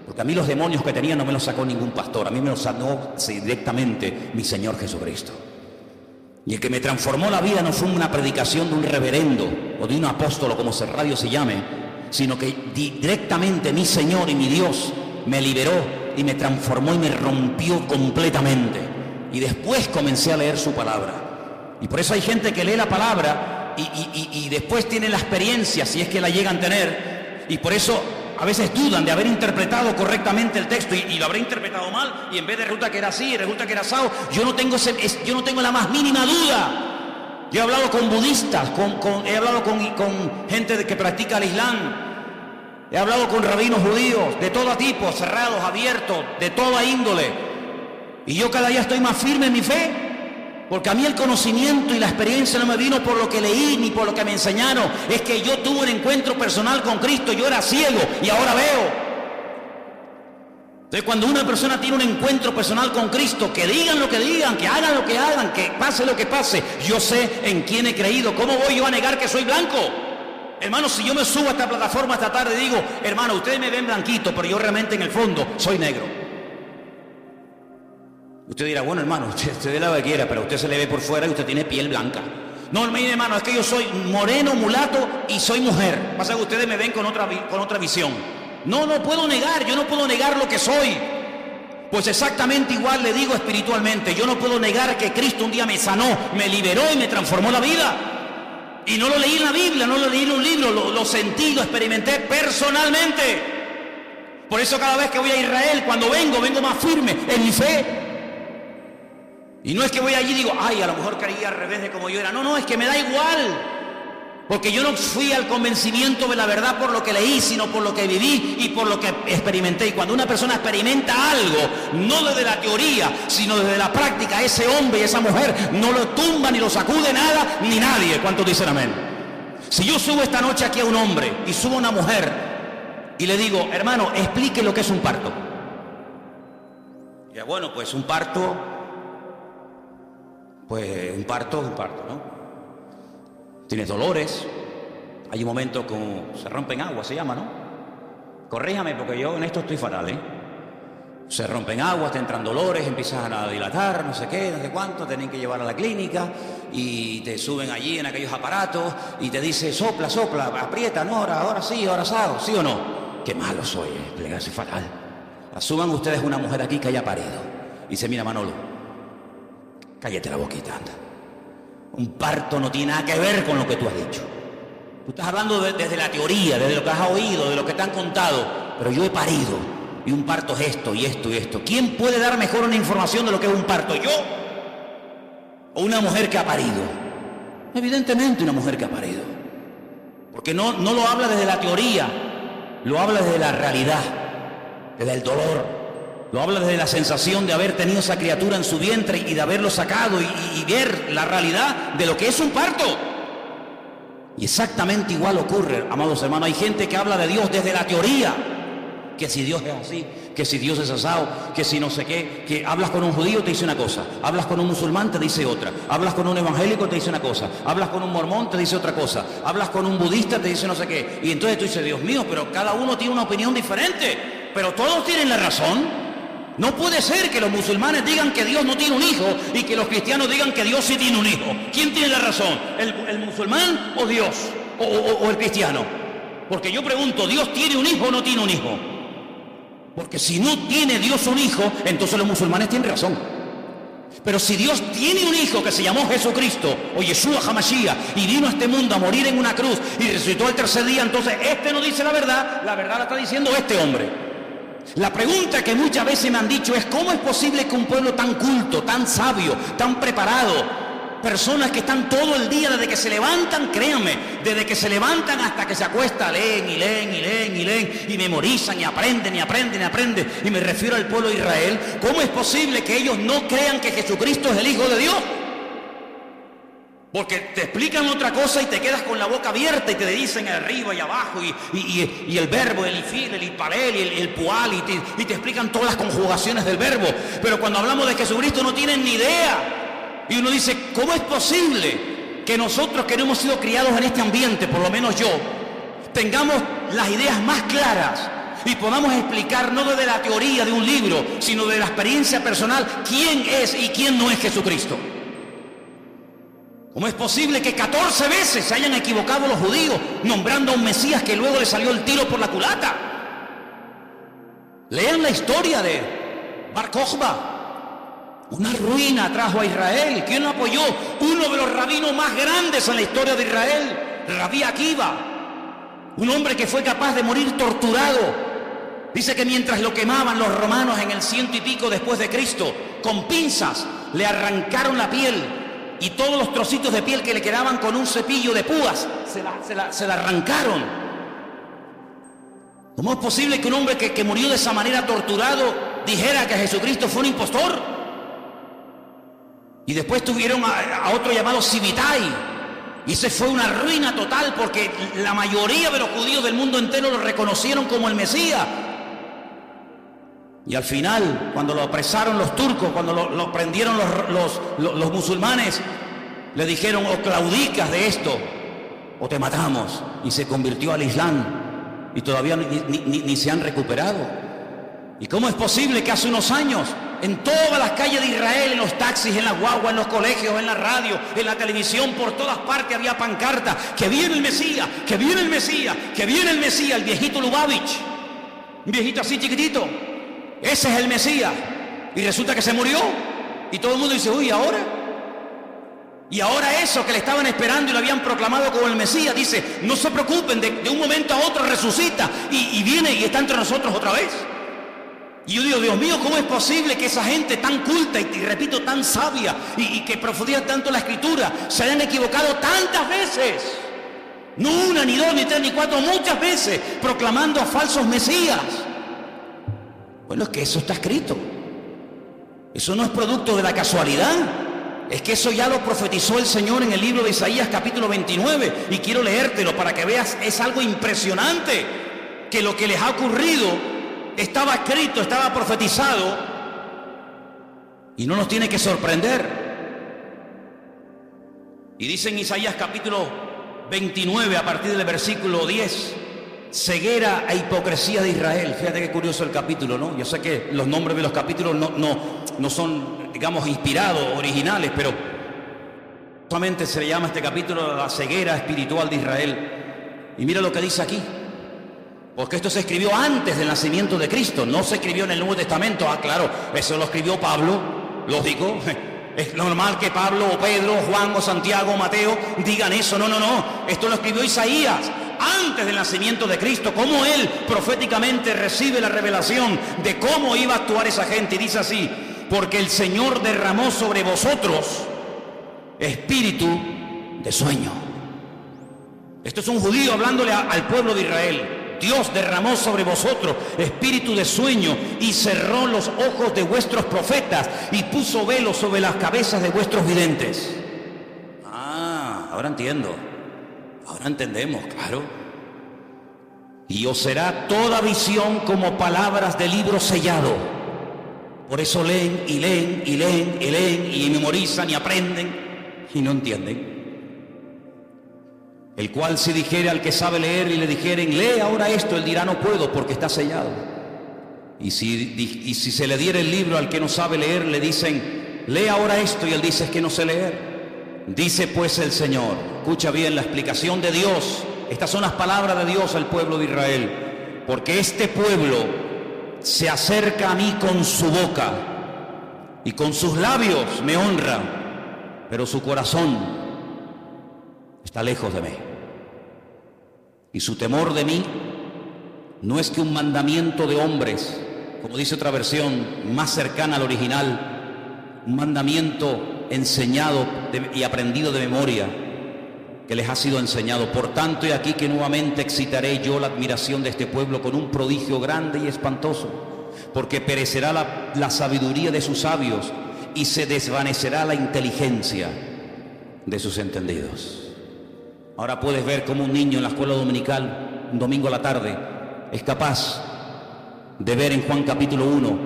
Porque a mí los demonios que tenía no me los sacó ningún pastor, a mí me los sacó directamente mi Señor Jesucristo. Y el que me transformó la vida no fue una predicación de un reverendo o de un apóstol, o como radio se llame, sino que directamente mi Señor y mi Dios me liberó y me transformó y me rompió completamente. Y después comencé a leer su palabra. Y por eso hay gente que lee la palabra y después tiene la experiencia, si es que la llegan a tener, y por eso a veces dudan de haber interpretado correctamente el texto y lo habré interpretado mal, y en vez de resulta que era así, resulta que era asado. Yo no tengo la más mínima duda. Yo he hablado con budistas, he hablado con gente que practica el Islam, he hablado con rabinos judíos de todo tipo, cerrados, abiertos, de toda índole. Y yo cada día estoy más firme en mi fe, porque a mí el conocimiento y la experiencia no me vino por lo que leí ni por lo que me enseñaron. Es que yo tuve un encuentro personal con Cristo. Yo era ciego y ahora veo. Entonces, cuando una persona tiene un encuentro personal con Cristo, que digan lo que digan, que hagan lo que hagan, que pase lo que pase, yo sé en quién he creído. ¿Cómo voy yo a negar que soy blanco? Hermano, si yo me subo a esta plataforma esta tarde y digo: hermano, ustedes me ven blanquito, pero yo realmente en el fondo soy negro. Usted dirá: bueno, hermano, usted de lo que quiera, pero usted se le ve por fuera y usted tiene piel blanca. No, mire, hermano, es que yo soy moreno, mulato y soy mujer. Pasa que ustedes me ven con otra visión. No puedo negar, yo no puedo negar lo que soy. Pues exactamente igual le digo espiritualmente. Yo no puedo negar que Cristo un día me sanó, me liberó y me transformó la vida. Y no lo leí en la Biblia, no lo leí en un libro, lo sentí, lo experimenté personalmente. Por eso cada vez que voy a Israel, cuando vengo más firme en mi fe. Y no es que voy allí y digo: ay, a lo mejor caí al revés de como yo era. No, es que me da igual. Porque yo no fui al convencimiento de la verdad por lo que leí, sino por lo que viví y por lo que experimenté. Y cuando una persona experimenta algo, no desde la teoría, sino desde la práctica, ese hombre y esa mujer no lo tumba ni lo sacude nada ni nadie. ¿Cuántos dicen amén? Si yo subo esta noche aquí a un hombre y subo a una mujer y le digo: hermano, explique lo que es un parto. Y bueno, pues un parto, ¿no? Tienes dolores, hay un momento como se rompen aguas, se llama, ¿no? Corríjame, porque yo en esto estoy fatal, ¿eh? Se rompen aguas, te entran dolores, empiezan a dilatar, no sé qué, no sé cuánto, tienen que llevar a la clínica y te suben allí en aquellos aparatos y te dice: sopla, aprieta, no, ahora sí, ahora asado, ¿sí o no? Qué malo soy, plegarse fatal. Asuman ustedes una mujer aquí que haya parido y dice: mira, Manolo, cállate la boquita, anda. Un parto no tiene nada que ver con lo que tú has dicho. Tú estás hablando desde la teoría, desde lo que has oído, de lo que te han contado. Pero yo he parido, y un parto es esto, y esto, y esto. ¿Quién puede dar mejor una información de lo que es un parto? ¿Yo? ¿O una mujer que ha parido? Evidentemente una mujer que ha parido. Porque no lo habla desde la teoría, lo habla desde la realidad, desde el dolor, lo habla desde la sensación de haber tenido esa criatura en su vientre y de haberlo sacado y ver la realidad de lo que es un parto. Y exactamente igual ocurre, amados hermanos. Hay gente que habla de Dios desde la teoría, que si Dios es así, que si Dios es asado, que si no sé qué, que hablas con un judío te dice una cosa, hablas con un musulmán te dice otra, hablas con un evangélico te dice una cosa, hablas con un mormón te dice otra cosa, hablas con un budista te dice no sé qué. Y entonces tú dices, Dios mío, pero cada uno tiene una opinión diferente, pero todos tienen la razón. No puede ser que los musulmanes digan que Dios no tiene un hijo y que los cristianos digan que Dios sí tiene un hijo. ¿Quién tiene la razón? ¿El musulmán o Dios? ¿O el cristiano? Porque yo pregunto, ¿Dios tiene un hijo o no tiene un hijo? Porque si no tiene Dios un hijo, entonces los musulmanes tienen razón. Pero si Dios tiene un hijo que se llamó Jesucristo o Yeshua HaMashiach y vino a este mundo a morir en una cruz y resucitó el tercer día, entonces este no dice la verdad la está diciendo este hombre. La pregunta que muchas veces me han dicho es: ¿cómo es posible que un pueblo tan culto, tan sabio, tan preparado, personas que están todo el día desde que se levantan, créanme, desde que se levantan hasta que se acuesta, leen y leen y leen y leen y memorizan y aprenden y aprenden y aprenden, y me refiero al pueblo de Israel, ¿cómo es posible que ellos no crean que Jesucristo es el Hijo de Dios? Porque te explican otra cosa y te quedas con la boca abierta y te dicen arriba y abajo y el verbo, el ifil, el ipalel, el pual y te explican todas las conjugaciones del verbo. Pero cuando hablamos de Jesucristo no tienen ni idea. Y uno dice, ¿cómo es posible que nosotros que no hemos sido criados en este ambiente, por lo menos yo, tengamos las ideas más claras y podamos explicar no desde la teoría de un libro, sino de la experiencia personal, quién es y quién no es Jesucristo? ¿Cómo es posible que 14 veces se hayan equivocado los judíos nombrando a un Mesías que luego le salió el tiro por la culata? Lean la historia de Bar Kokhba. Una ruina trajo a Israel. ¿Quién lo apoyó? Uno de los rabinos más grandes en la historia de Israel, Rabí Akiva. Un hombre que fue capaz de morir torturado. Dice que mientras lo quemaban los romanos en el 100 y pico después de Cristo, con pinzas le arrancaron la piel. Y todos los trocitos de piel que le quedaban con un cepillo de púas se la arrancaron. ¿Cómo es posible que un hombre que murió de esa manera torturado dijera que Jesucristo fue un impostor? Y después tuvieron a otro llamado Sibitai. Y ese fue una ruina total porque la mayoría de los judíos del mundo entero lo reconocieron como el Mesías. Y al final, cuando lo apresaron los turcos, cuando lo prendieron los musulmanes, le dijeron: o claudicas de esto o te matamos. Y se convirtió al Islam y todavía ni se han recuperado. ¿Y cómo es posible que hace unos años en todas las calles de Israel, en los taxis, en las guaguas, en los colegios, en la radio, en la televisión, por todas partes había pancartas: que viene el Mesías, que viene el Mesías, que viene el Mesías, el viejito Lubavitch, un viejito así chiquitito? Ese es el Mesías. Y resulta que se murió. Y todo el mundo dice: uy, ¿ahora? Y ahora eso que le estaban esperando y lo habían proclamado como el Mesías, dice: no se preocupen, de un momento a otro resucita y viene y está entre nosotros otra vez. Y yo digo: Dios mío, ¿cómo es posible que esa gente tan culta y repito, tan sabia y que profundiza tanto la Escritura se hayan equivocado tantas veces? No una, ni dos, ni tres, ni cuatro, muchas veces proclamando a falsos Mesías. Bueno, es que eso está escrito. Eso no es producto de la casualidad. Es que eso ya lo profetizó el Señor en el libro de Isaías capítulo 29. Y quiero leértelo para que veas, es algo impresionante. Que lo que les ha ocurrido estaba escrito, estaba profetizado. Y no nos tiene que sorprender. Y dice en Isaías capítulo 29 a partir del versículo 10: ceguera e hipocresía de Israel. Fíjate qué curioso el capítulo, ¿no? Yo sé que los nombres de los capítulos no son, digamos, inspirados, originales, pero solamente se le llama a este capítulo la ceguera espiritual de Israel. Y mira lo que dice aquí, porque esto se escribió antes del nacimiento de Cristo, no se escribió en el Nuevo Testamento. Ah, claro, eso lo escribió Pablo, lógico, Es normal que Pablo o Pedro o Juan o Santiago o Mateo digan eso. No, no, no. Esto lo escribió Isaías antes del nacimiento de Cristo. Cómo él proféticamente recibe la revelación de cómo iba a actuar esa gente. Y dice así: porque el Señor derramó sobre vosotros espíritu de sueño. Esto es un judío hablándole al pueblo de Israel. Dios derramó sobre vosotros espíritu de sueño y cerró los ojos de vuestros profetas y puso velo sobre las cabezas de vuestros videntes. Ah, ahora entiendo. Ahora entendemos, claro. Y os será toda visión como palabras de libro sellado. Por eso leen y leen y leen y leen y memorizan y aprenden y no entienden. El cual si dijere al que sabe leer y le dijeren, lee ahora esto, él dirá, no puedo porque está sellado. Y si se le diera el libro al que no sabe leer, le dicen, lee ahora esto, y él dice, es que no sé leer. Dice pues el Señor, escucha bien la explicación de Dios, estas son las palabras de Dios al pueblo de Israel: porque este pueblo se acerca a mí con su boca y con sus labios me honra, pero su corazón está lejos de mí. Y su temor de mí no es que un mandamiento de hombres, como dice otra versión más cercana al original, un mandamiento enseñado y aprendido de memoria, que les ha sido enseñado. Por tanto, he aquí que nuevamente excitaré yo la admiración de este pueblo con un prodigio grande y espantoso, porque perecerá la sabiduría de sus sabios y se desvanecerá la inteligencia de sus entendidos. Ahora puedes ver cómo un niño en la escuela dominical, un domingo a la tarde, es capaz de ver en Juan capítulo 1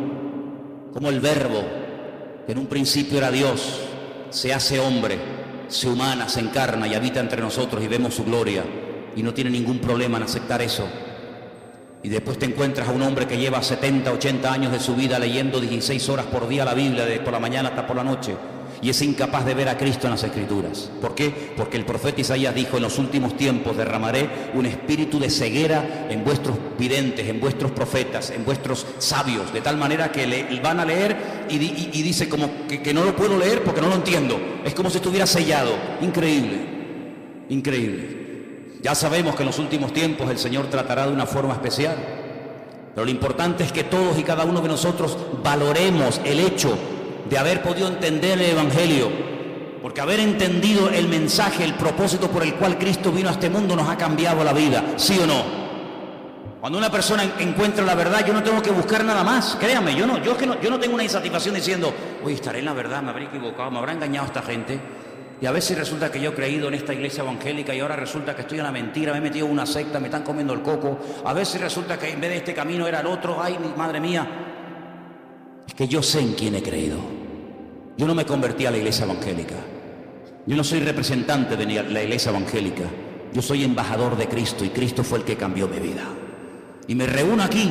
cómo el Verbo, que en un principio era Dios, se hace hombre, se humana, se encarna y habita entre nosotros, y vemos su gloria, y no tiene ningún problema en aceptar eso. Y después te encuentras a un hombre que lleva 70, 80 años de su vida leyendo 16 horas por día la Biblia, de por la mañana hasta por la noche, y es incapaz de ver a Cristo en las Escrituras. ¿Por qué? Porque el profeta Isaías dijo: en los últimos tiempos derramaré un espíritu de ceguera en vuestros videntes, en vuestros profetas, en vuestros sabios, de tal manera que van a leer y dice como que no lo puedo leer porque no lo entiendo. Es como si estuviera sellado. Increíble, increíble. Ya sabemos que en los últimos tiempos el Señor tratará de una forma especial, pero lo importante es que todos y cada uno de nosotros valoremos el hecho de haber podido entender el Evangelio, porque haber entendido el mensaje, el propósito por el cual Cristo vino a este mundo nos ha cambiado la vida, ¿sí o no? Cuando una persona encuentra la verdad, yo no tengo que buscar nada más, créanme, yo no tengo una insatisfacción diciendo, oye, estaré en la verdad, me habré equivocado, me habrá engañado esta gente, y a veces resulta que yo he creído en esta iglesia evangélica y ahora resulta que estoy en la mentira, me he metido en una secta, me están comiendo el coco, a veces resulta que en vez de este camino era el otro, ay, madre mía. Es que yo sé en quién he creído. Yo no me convertí a la iglesia evangélica. Yo no soy representante de la iglesia evangélica. Yo soy embajador de Cristo, y Cristo fue el que cambió mi vida. Y me reúno aquí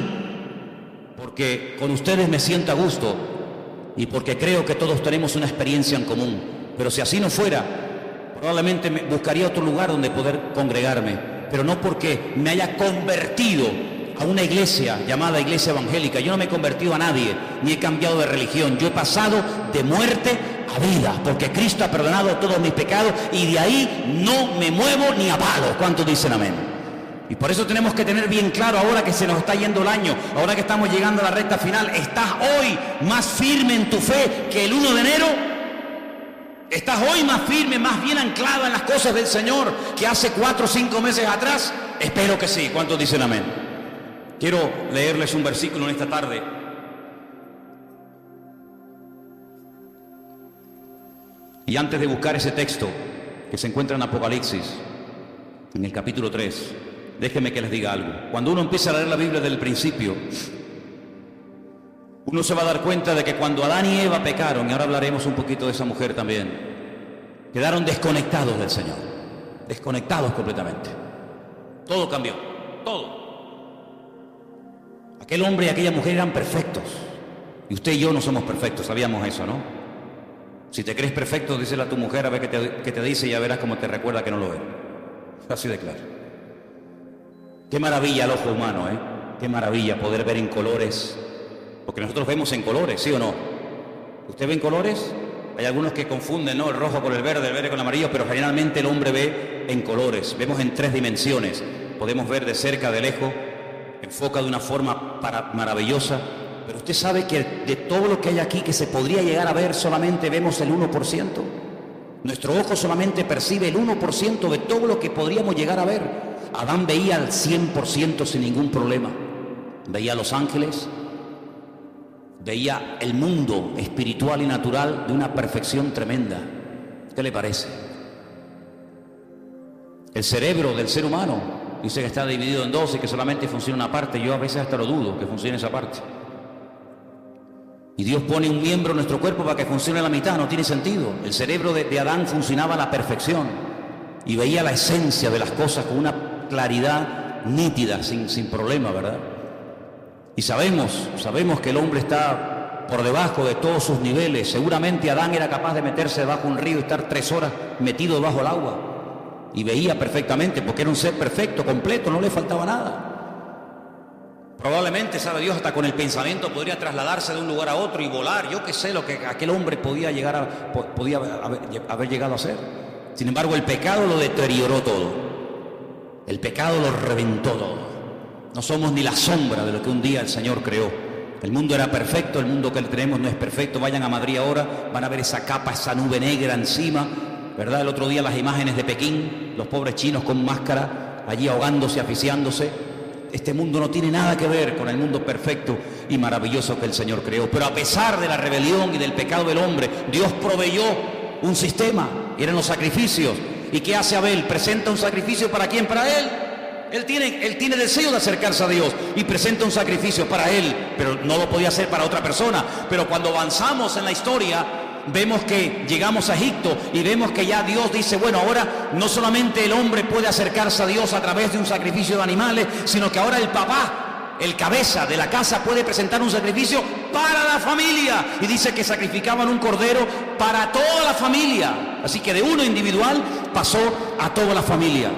porque con ustedes me siento a gusto y porque creo que todos tenemos una experiencia en común. Pero si así no fuera, probablemente buscaría otro lugar donde poder congregarme. Pero no porque me haya convertido a una iglesia llamada iglesia evangélica. Yo no me he convertido a nadie, ni he cambiado de religión. Yo he pasado de muerte a vida, porque Cristo ha perdonado todos mis pecados, y de ahí no me muevo ni a palo. ¿Cuántos dicen amén? Y por eso tenemos que tener bien claro, ahora que se nos está yendo el año, ahora que estamos llegando a la recta final, ¿estás hoy más firme en tu fe que el 1 de enero? ¿Estás hoy más firme, más bien anclado en las cosas del Señor que hace 4 o 5 meses atrás? Espero que sí. ¿Cuántos dicen amén? Quiero leerles un versículo en esta tarde. Y antes de buscar ese texto que se encuentra en Apocalipsis, en el capítulo 3, déjenme que les diga algo. Cuando uno empieza a leer la Biblia desde el principio, uno se va a dar cuenta de que cuando Adán y Eva pecaron, y ahora hablaremos un poquito de esa mujer también, quedaron desconectados del Señor, desconectados completamente. Todo cambió, todo. Aquel hombre y aquella mujer eran perfectos, y usted y yo no somos perfectos, sabíamos eso, ¿no? Si te crees perfecto, díselo a tu mujer a ver qué te dice, y ya verás cómo te recuerda que no lo es. Así de claro. Qué maravilla el ojo humano, ¿eh? Qué maravilla poder ver en colores, porque nosotros vemos en colores, ¿sí o no? ¿Usted ve en colores? Hay algunos que confunden, ¿no?, el rojo con el verde con el amarillo, pero generalmente el hombre ve en colores, vemos en 3 dimensiones. Podemos ver de cerca, de lejos, enfoca de una forma maravillosa, pero usted sabe que de todo lo que hay aquí que se podría llegar a ver, solamente vemos el 1%. Nuestro ojo solamente percibe el 1% de todo lo que podríamos llegar a ver. Adán veía al 100% sin ningún problema. Veía a los ángeles, veía el mundo espiritual y natural de una perfección tremenda. ¿Qué le parece? El cerebro del ser humano dice que está dividido en 2 y que solamente funciona una parte. Yo a veces hasta lo dudo que funcione esa parte. Y Dios pone un miembro en nuestro cuerpo para que funcione la mitad. No tiene sentido. El cerebro de Adán funcionaba a la perfección y veía la esencia de las cosas con una claridad nítida, sin problema, ¿verdad? Y sabemos que el hombre está por debajo de todos sus niveles. Seguramente Adán era capaz de meterse debajo de un río y estar 3 horas metido debajo del agua. Y veía perfectamente, porque era un ser perfecto, completo, no le faltaba nada. Probablemente, sabe Dios, hasta con el pensamiento podría trasladarse de un lugar a otro y volar. Yo qué sé lo que aquel hombre podía haber llegado a hacer. Sin embargo, el pecado lo deterioró todo. El pecado lo reventó todo. No somos ni la sombra de lo que un día el Señor creó. El mundo era perfecto, el mundo que tenemos no es perfecto. Vayan a Madrid ahora, van a ver esa capa, esa nube negra encima, ¿verdad? El otro día las imágenes de Pekín, los pobres chinos con máscara, allí ahogándose, asfixiándose. Este mundo no tiene nada que ver con el mundo perfecto y maravilloso que el Señor creó. Pero a pesar de la rebelión y del pecado del hombre, Dios proveyó un sistema, eran los sacrificios. ¿Y qué hace Abel? Presenta un sacrificio. ¿Para quién? Para él. Él tiene deseo de acercarse a Dios y presenta un sacrificio para él, pero no lo podía hacer para otra persona. Pero cuando avanzamos en la historia, vemos que llegamos a Egipto y vemos que ya Dios dice, bueno, ahora no solamente el hombre puede acercarse a Dios a través de un sacrificio de animales, sino que ahora el papá, el cabeza de la casa, puede presentar un sacrificio para la familia. Y dice que sacrificaban un cordero para toda la familia. Así que de uno individual pasó a toda la familia.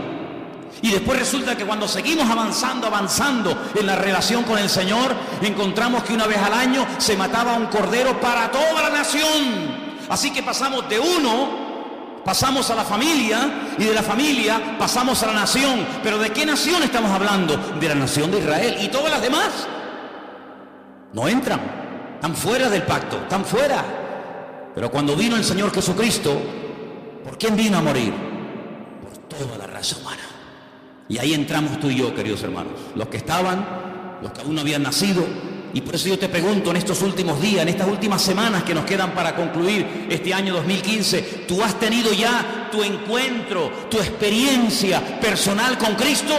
Y después resulta que cuando seguimos avanzando en la relación con el Señor, encontramos que una vez al año se mataba un cordero para toda la nación. Así que pasamos de uno, pasamos a la familia, y de la familia pasamos a la nación. Pero ¿de qué nación estamos hablando? De la nación de Israel. Y todas las demás no entran, están fuera del pacto, están fuera. Pero cuando vino el Señor Jesucristo, ¿por quién vino a morir? Por toda la raza humana. Y ahí entramos tú y yo, queridos hermanos, los que estaban, los que aún no habían nacido. Y por eso yo te pregunto, en estos últimos días, en estas últimas semanas que nos quedan para concluir este año 2015, ¿tú has tenido ya tu encuentro, tu experiencia personal con Cristo?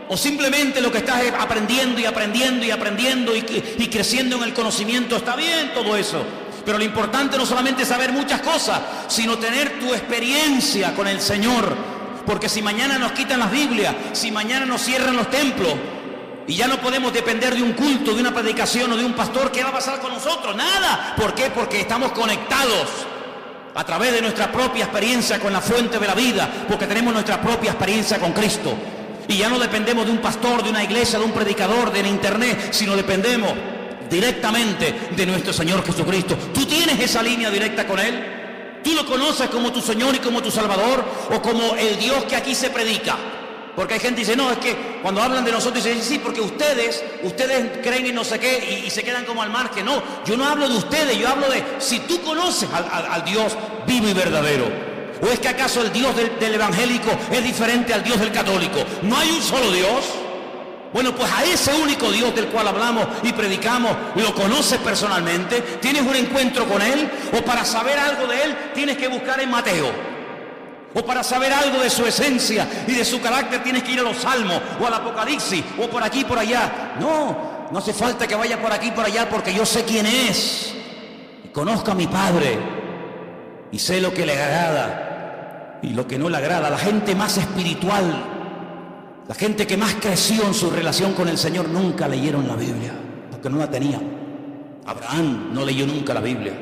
¿O simplemente lo que estás aprendiendo y creciendo en el conocimiento? Está bien todo eso, pero lo importante no solamente es saber muchas cosas, sino tener tu experiencia con el Señor. Porque si mañana nos quitan las Biblias, si mañana nos cierran los templos y ya no podemos depender de un culto, de una predicación o de un pastor, ¿qué va a pasar con nosotros? Nada. ¿Por qué? Porque estamos conectados a través de nuestra propia experiencia con la fuente de la vida, porque tenemos nuestra propia experiencia con Cristo. Y ya no dependemos de un pastor, de una iglesia, de un predicador, de la internet, sino dependemos directamente de nuestro Señor Jesucristo. ¿Tú tienes esa línea directa con Él? ¿Tú lo conoces como tu Señor y como tu Salvador, o como el Dios que aquí se predica? Porque hay gente que dice, no, es que cuando hablan de nosotros dicen, sí, porque ustedes creen en no sé qué y se quedan como al margen. No, yo no hablo de ustedes, yo hablo de si tú conoces al Dios vivo y verdadero. ¿O es que acaso el Dios del evangélico es diferente al Dios del católico? ¿No hay un solo Dios? Bueno, pues a ese único Dios del cual hablamos y predicamos, ¿lo conoces personalmente? ¿Tienes un encuentro con Él? ¿O para saber algo de Él tienes que buscar en Mateo? ¿O para saber algo de su esencia y de su carácter tienes que ir a los Salmos o al Apocalipsis o por aquí y por allá? No hace falta que vaya por aquí y por allá, porque yo sé quién es y conozco a mi Padre y sé lo que le agrada y lo que no le agrada. La gente más espiritual, la gente que más creció en su relación con el Señor, nunca leyeron la Biblia, porque no la tenían. Abraham no leyó nunca la Biblia.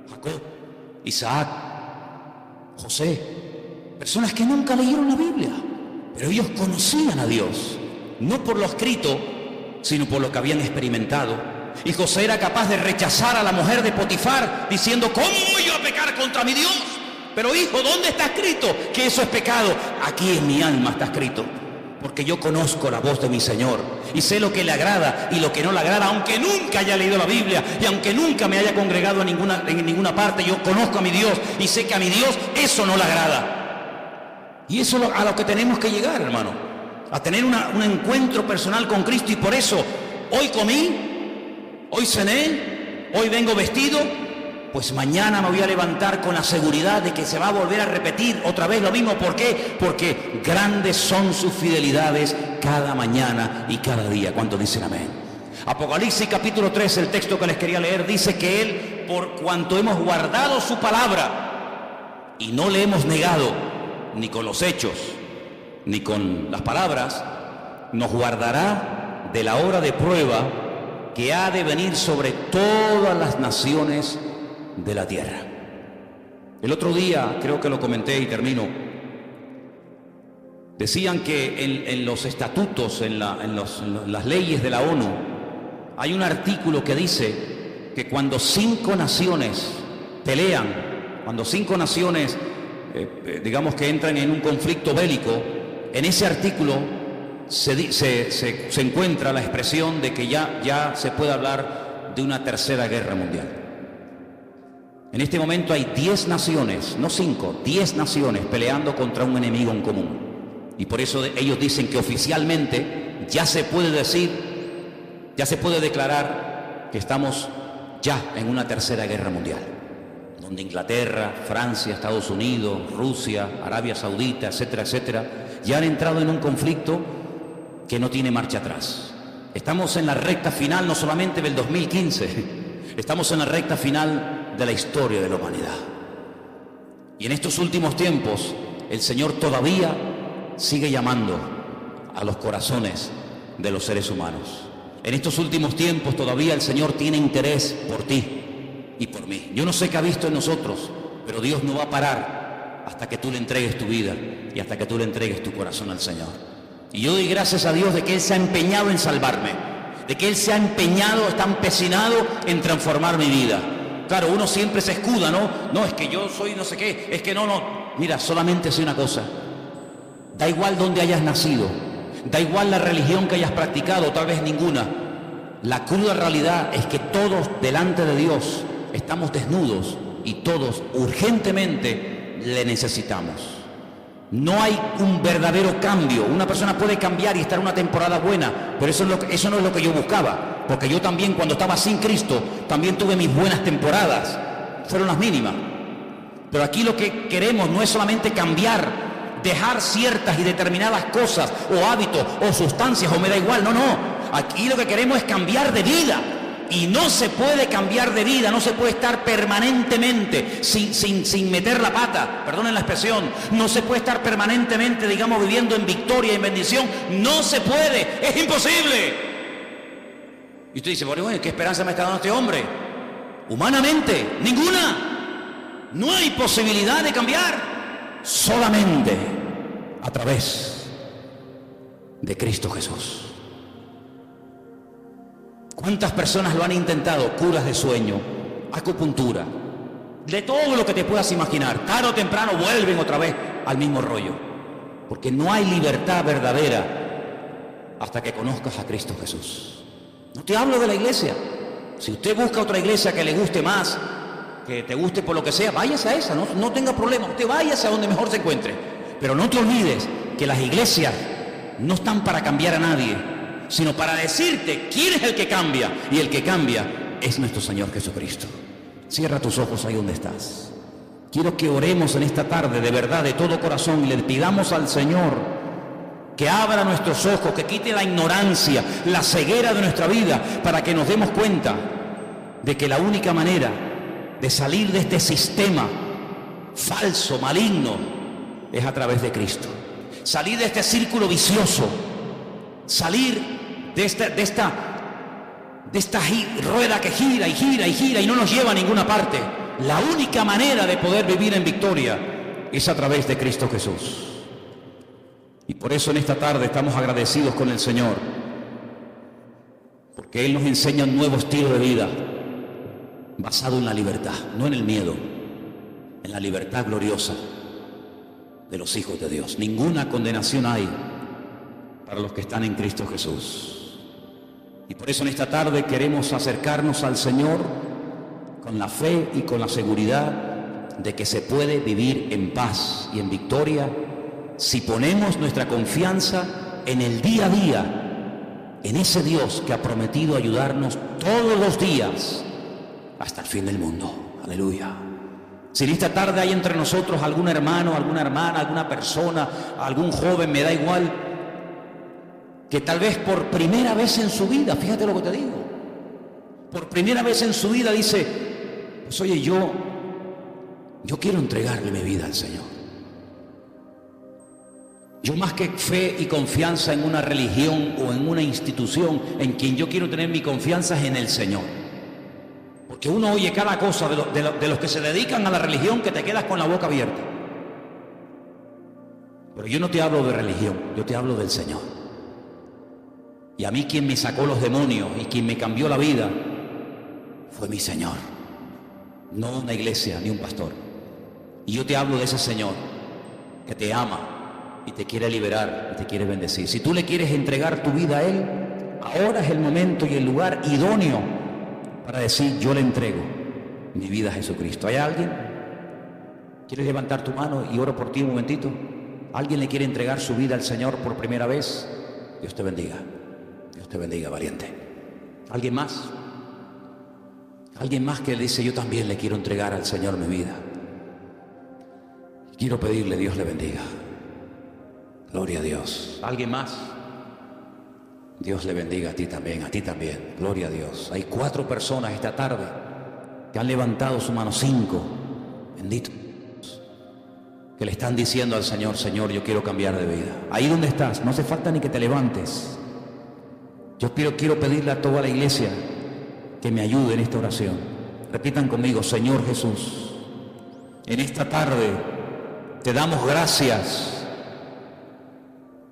Jacob, Isaac, José, personas que nunca leyeron la Biblia, pero ellos conocían a Dios, no por lo escrito, sino por lo que habían experimentado. Y José era capaz de rechazar a la mujer de Potifar, diciendo, ¿cómo voy yo a pecar contra mi Dios? Pero hijo, ¿dónde está escrito que eso es pecado? Aquí en mi alma está escrito, porque yo conozco la voz de mi Señor y sé lo que le agrada y lo que no le agrada, aunque nunca haya leído la Biblia y aunque nunca me haya congregado en ninguna parte. Yo conozco a mi Dios y sé que a mi Dios eso no le agrada. Y eso es a lo que tenemos que llegar, hermano, a tener un encuentro personal con Cristo. Y por eso hoy comí, hoy cené, hoy vengo vestido, pues mañana me voy a levantar con la seguridad de que se va a volver a repetir otra vez lo mismo. ¿Por qué? Porque grandes son sus fidelidades cada mañana y cada día. ¿Cuántos dicen amén? Apocalipsis capítulo 3, el texto que les quería leer, dice que Él, por cuanto hemos guardado su palabra y no le hemos negado, ni con los hechos, ni con las palabras, nos guardará de la hora de prueba que ha de venir sobre todas las naciones de la tierra. El otro día, creo que lo comenté y termino, decían que en los estatutos, en las leyes de la ONU, hay un artículo que dice que cuando 5 naciones pelean, cuando 5 naciones, digamos que entran en un conflicto bélico, en ese artículo se encuentra la expresión de que ya se puede hablar de una tercera guerra mundial. En este momento hay 10 naciones, no 5, 10 naciones peleando contra un enemigo en común. Y por eso ellos dicen que oficialmente ya se puede decir, ya se puede declarar que estamos ya en una tercera guerra mundial, donde Inglaterra, Francia, Estados Unidos, Rusia, Arabia Saudita, etcétera, etcétera, ya han entrado en un conflicto que no tiene marcha atrás. Estamos en la recta final, no solamente del 2015, estamos en la recta final de la historia de la humanidad. Y en estos últimos tiempos, el Señor todavía sigue llamando a los corazones de los seres humanos. En estos últimos tiempos todavía el Señor tiene interés por ti y por mí. Yo no sé qué ha visto en nosotros, pero Dios no va a parar hasta que tú le entregues tu vida y hasta que tú le entregues tu corazón al Señor. Y yo doy gracias a Dios de que Él se ha empeñado en salvarme, de que Él se ha empeñado, está empecinado en transformar mi vida. Claro, uno siempre se escuda, ¿no? No, es que yo soy no sé qué, es que no. Mira, solamente sé una cosa. Da igual dónde hayas nacido, da igual la religión que hayas practicado, tal vez ninguna. La cruda realidad es que todos delante de Dios estamos desnudos y todos urgentemente le necesitamos. No hay un verdadero cambio. Una persona puede cambiar y estar una temporada buena, pero eso no es lo que yo buscaba, porque yo también, cuando estaba sin Cristo, también tuve mis buenas temporadas, fueron las mínimas. Pero aquí lo que queremos no es solamente cambiar, dejar ciertas y determinadas cosas o hábitos o sustancias o me da igual, no, aquí lo que queremos es cambiar de vida. Y no se puede cambiar de vida, no se puede estar permanentemente sin meter la pata, perdonen la expresión, no se puede estar permanentemente, digamos, viviendo en victoria y en bendición, no se puede, es imposible. Y usted dice, bueno, ¿qué esperanza me está dando este hombre? Humanamente, ninguna, no hay posibilidad de cambiar, solamente a través de Cristo Jesús. ¿Cuántas personas lo han intentado? Curas de sueño, acupuntura, de todo lo que te puedas imaginar. Tarde o temprano vuelven otra vez al mismo rollo. Porque no hay libertad verdadera hasta que conozcas a Cristo Jesús. No te hablo de la iglesia. Si usted busca otra iglesia que le guste más, que te guste por lo que sea, váyase a esa, no tenga problema. Usted váyase a donde mejor se encuentre. Pero no te olvides que las iglesias no están para cambiar a nadie, sino para decirte quién es el que cambia, y el que cambia es nuestro Señor Jesucristo. Cierra tus ojos ahí donde estás. Quiero que oremos en esta tarde de verdad, de todo corazón, y le pidamos al Señor que abra nuestros ojos, que quite la ignorancia, la ceguera de nuestra vida, para que nos demos cuenta de que la única manera de salir de este sistema falso, maligno, es a través de Cristo. Salir de este círculo vicioso, salir de esta rueda que gira y gira y gira y no nos lleva a ninguna parte. La única manera de poder vivir en victoria es a través de Cristo Jesús. Y por eso en esta tarde estamos agradecidos con el Señor, porque Él nos enseña un nuevo estilo de vida basado en la libertad, no en el miedo, en la libertad gloriosa de los hijos de Dios. Ninguna condenación hay para los que están en Cristo Jesús. Y por eso en esta tarde queremos acercarnos al Señor con la fe y con la seguridad de que se puede vivir en paz y en victoria si ponemos nuestra confianza en el día a día, en ese Dios que ha prometido ayudarnos todos los días hasta el fin del mundo. Aleluya. Si en esta tarde hay entre nosotros algún hermano, alguna hermana, alguna persona, algún joven, me da igual, que tal vez por primera vez en su vida, fíjate lo que te digo, por primera vez en su vida dice, pues oye, yo quiero entregarle mi vida al Señor. Yo más que fe y confianza en una religión o en una institución, en quien yo quiero tener mi confianza es en el Señor. Porque uno oye cada cosa de los que se dedican a la religión que te quedas con la boca abierta. Pero yo no te hablo de religión, yo te hablo del Señor. Y a mí quien me sacó los demonios y quien me cambió la vida fue mi Señor. No una iglesia ni un pastor. Y yo te hablo de ese Señor que te ama y te quiere liberar y te quiere bendecir. Si tú le quieres entregar tu vida a Él, ahora es el momento y el lugar idóneo para decir, yo le entrego mi vida a Jesucristo. ¿Hay alguien? ¿Quieres levantar tu mano y oro por ti un momentito? ¿Alguien le quiere entregar su vida al Señor por primera vez? Dios te bendiga. Dios te bendiga, valiente. ¿Alguien más? Alguien más que le dice, yo también le quiero entregar al Señor mi vida. Quiero pedirle, Dios le bendiga. Gloria a Dios. ¿Alguien más? Dios le bendiga a ti también. Gloria a Dios. Hay 4 personas esta tarde que han levantado su mano, 5. Bendito. Que le están diciendo al Señor, Señor, yo quiero cambiar de vida. Ahí donde estás, no hace falta ni que te levantes. Yo quiero pedirle a toda la iglesia que me ayude en esta oración. Repitan conmigo, Señor Jesús, en esta tarde te damos gracias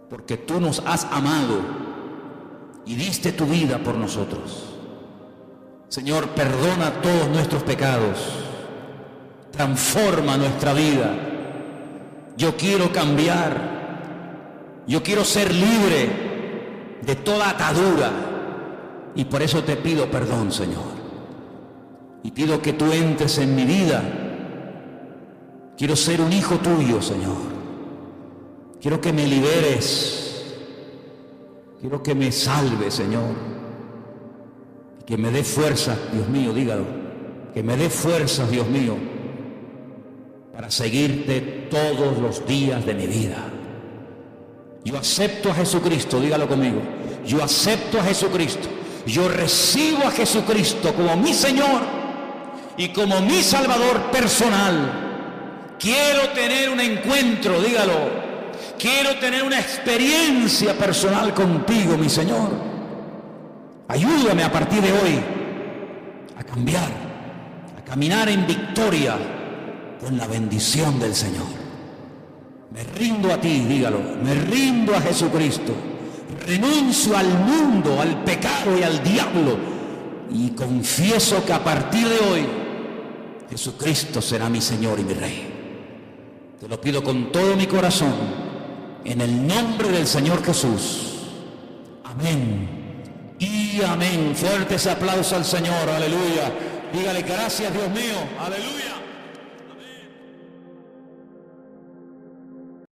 porque tú nos has amado y diste tu vida por nosotros. Señor, perdona todos nuestros pecados, transforma nuestra vida. Yo quiero cambiar, yo quiero ser libre de toda atadura y por eso te pido perdón, Señor. Y pido que tú entres en mi vida. Quiero ser un hijo tuyo, Señor. Quiero que me liberes. Quiero que me salves, Señor. Que me dé fuerzas, Dios mío, dígalo. Que me dé fuerzas, Dios mío, para seguirte todos los días de mi vida. Yo acepto a Jesucristo, dígalo conmigo. Yo acepto a Jesucristo. Yo recibo a Jesucristo como mi Señor y como mi Salvador personal. Quiero tener un encuentro, dígalo. Quiero tener una experiencia personal contigo, mi Señor. Ayúdame a partir de hoy a cambiar, a caminar en victoria con la bendición del Señor. Me rindo a ti, dígalo. Me rindo a Jesucristo. Renuncio al mundo, al pecado y al diablo. Y confieso que a partir de hoy Jesucristo será mi Señor y mi Rey. Te lo pido con todo mi corazón, en el nombre del Señor Jesús. Amén y amén. Fuertes aplausos al Señor, aleluya. Dígale gracias, Dios mío, aleluya.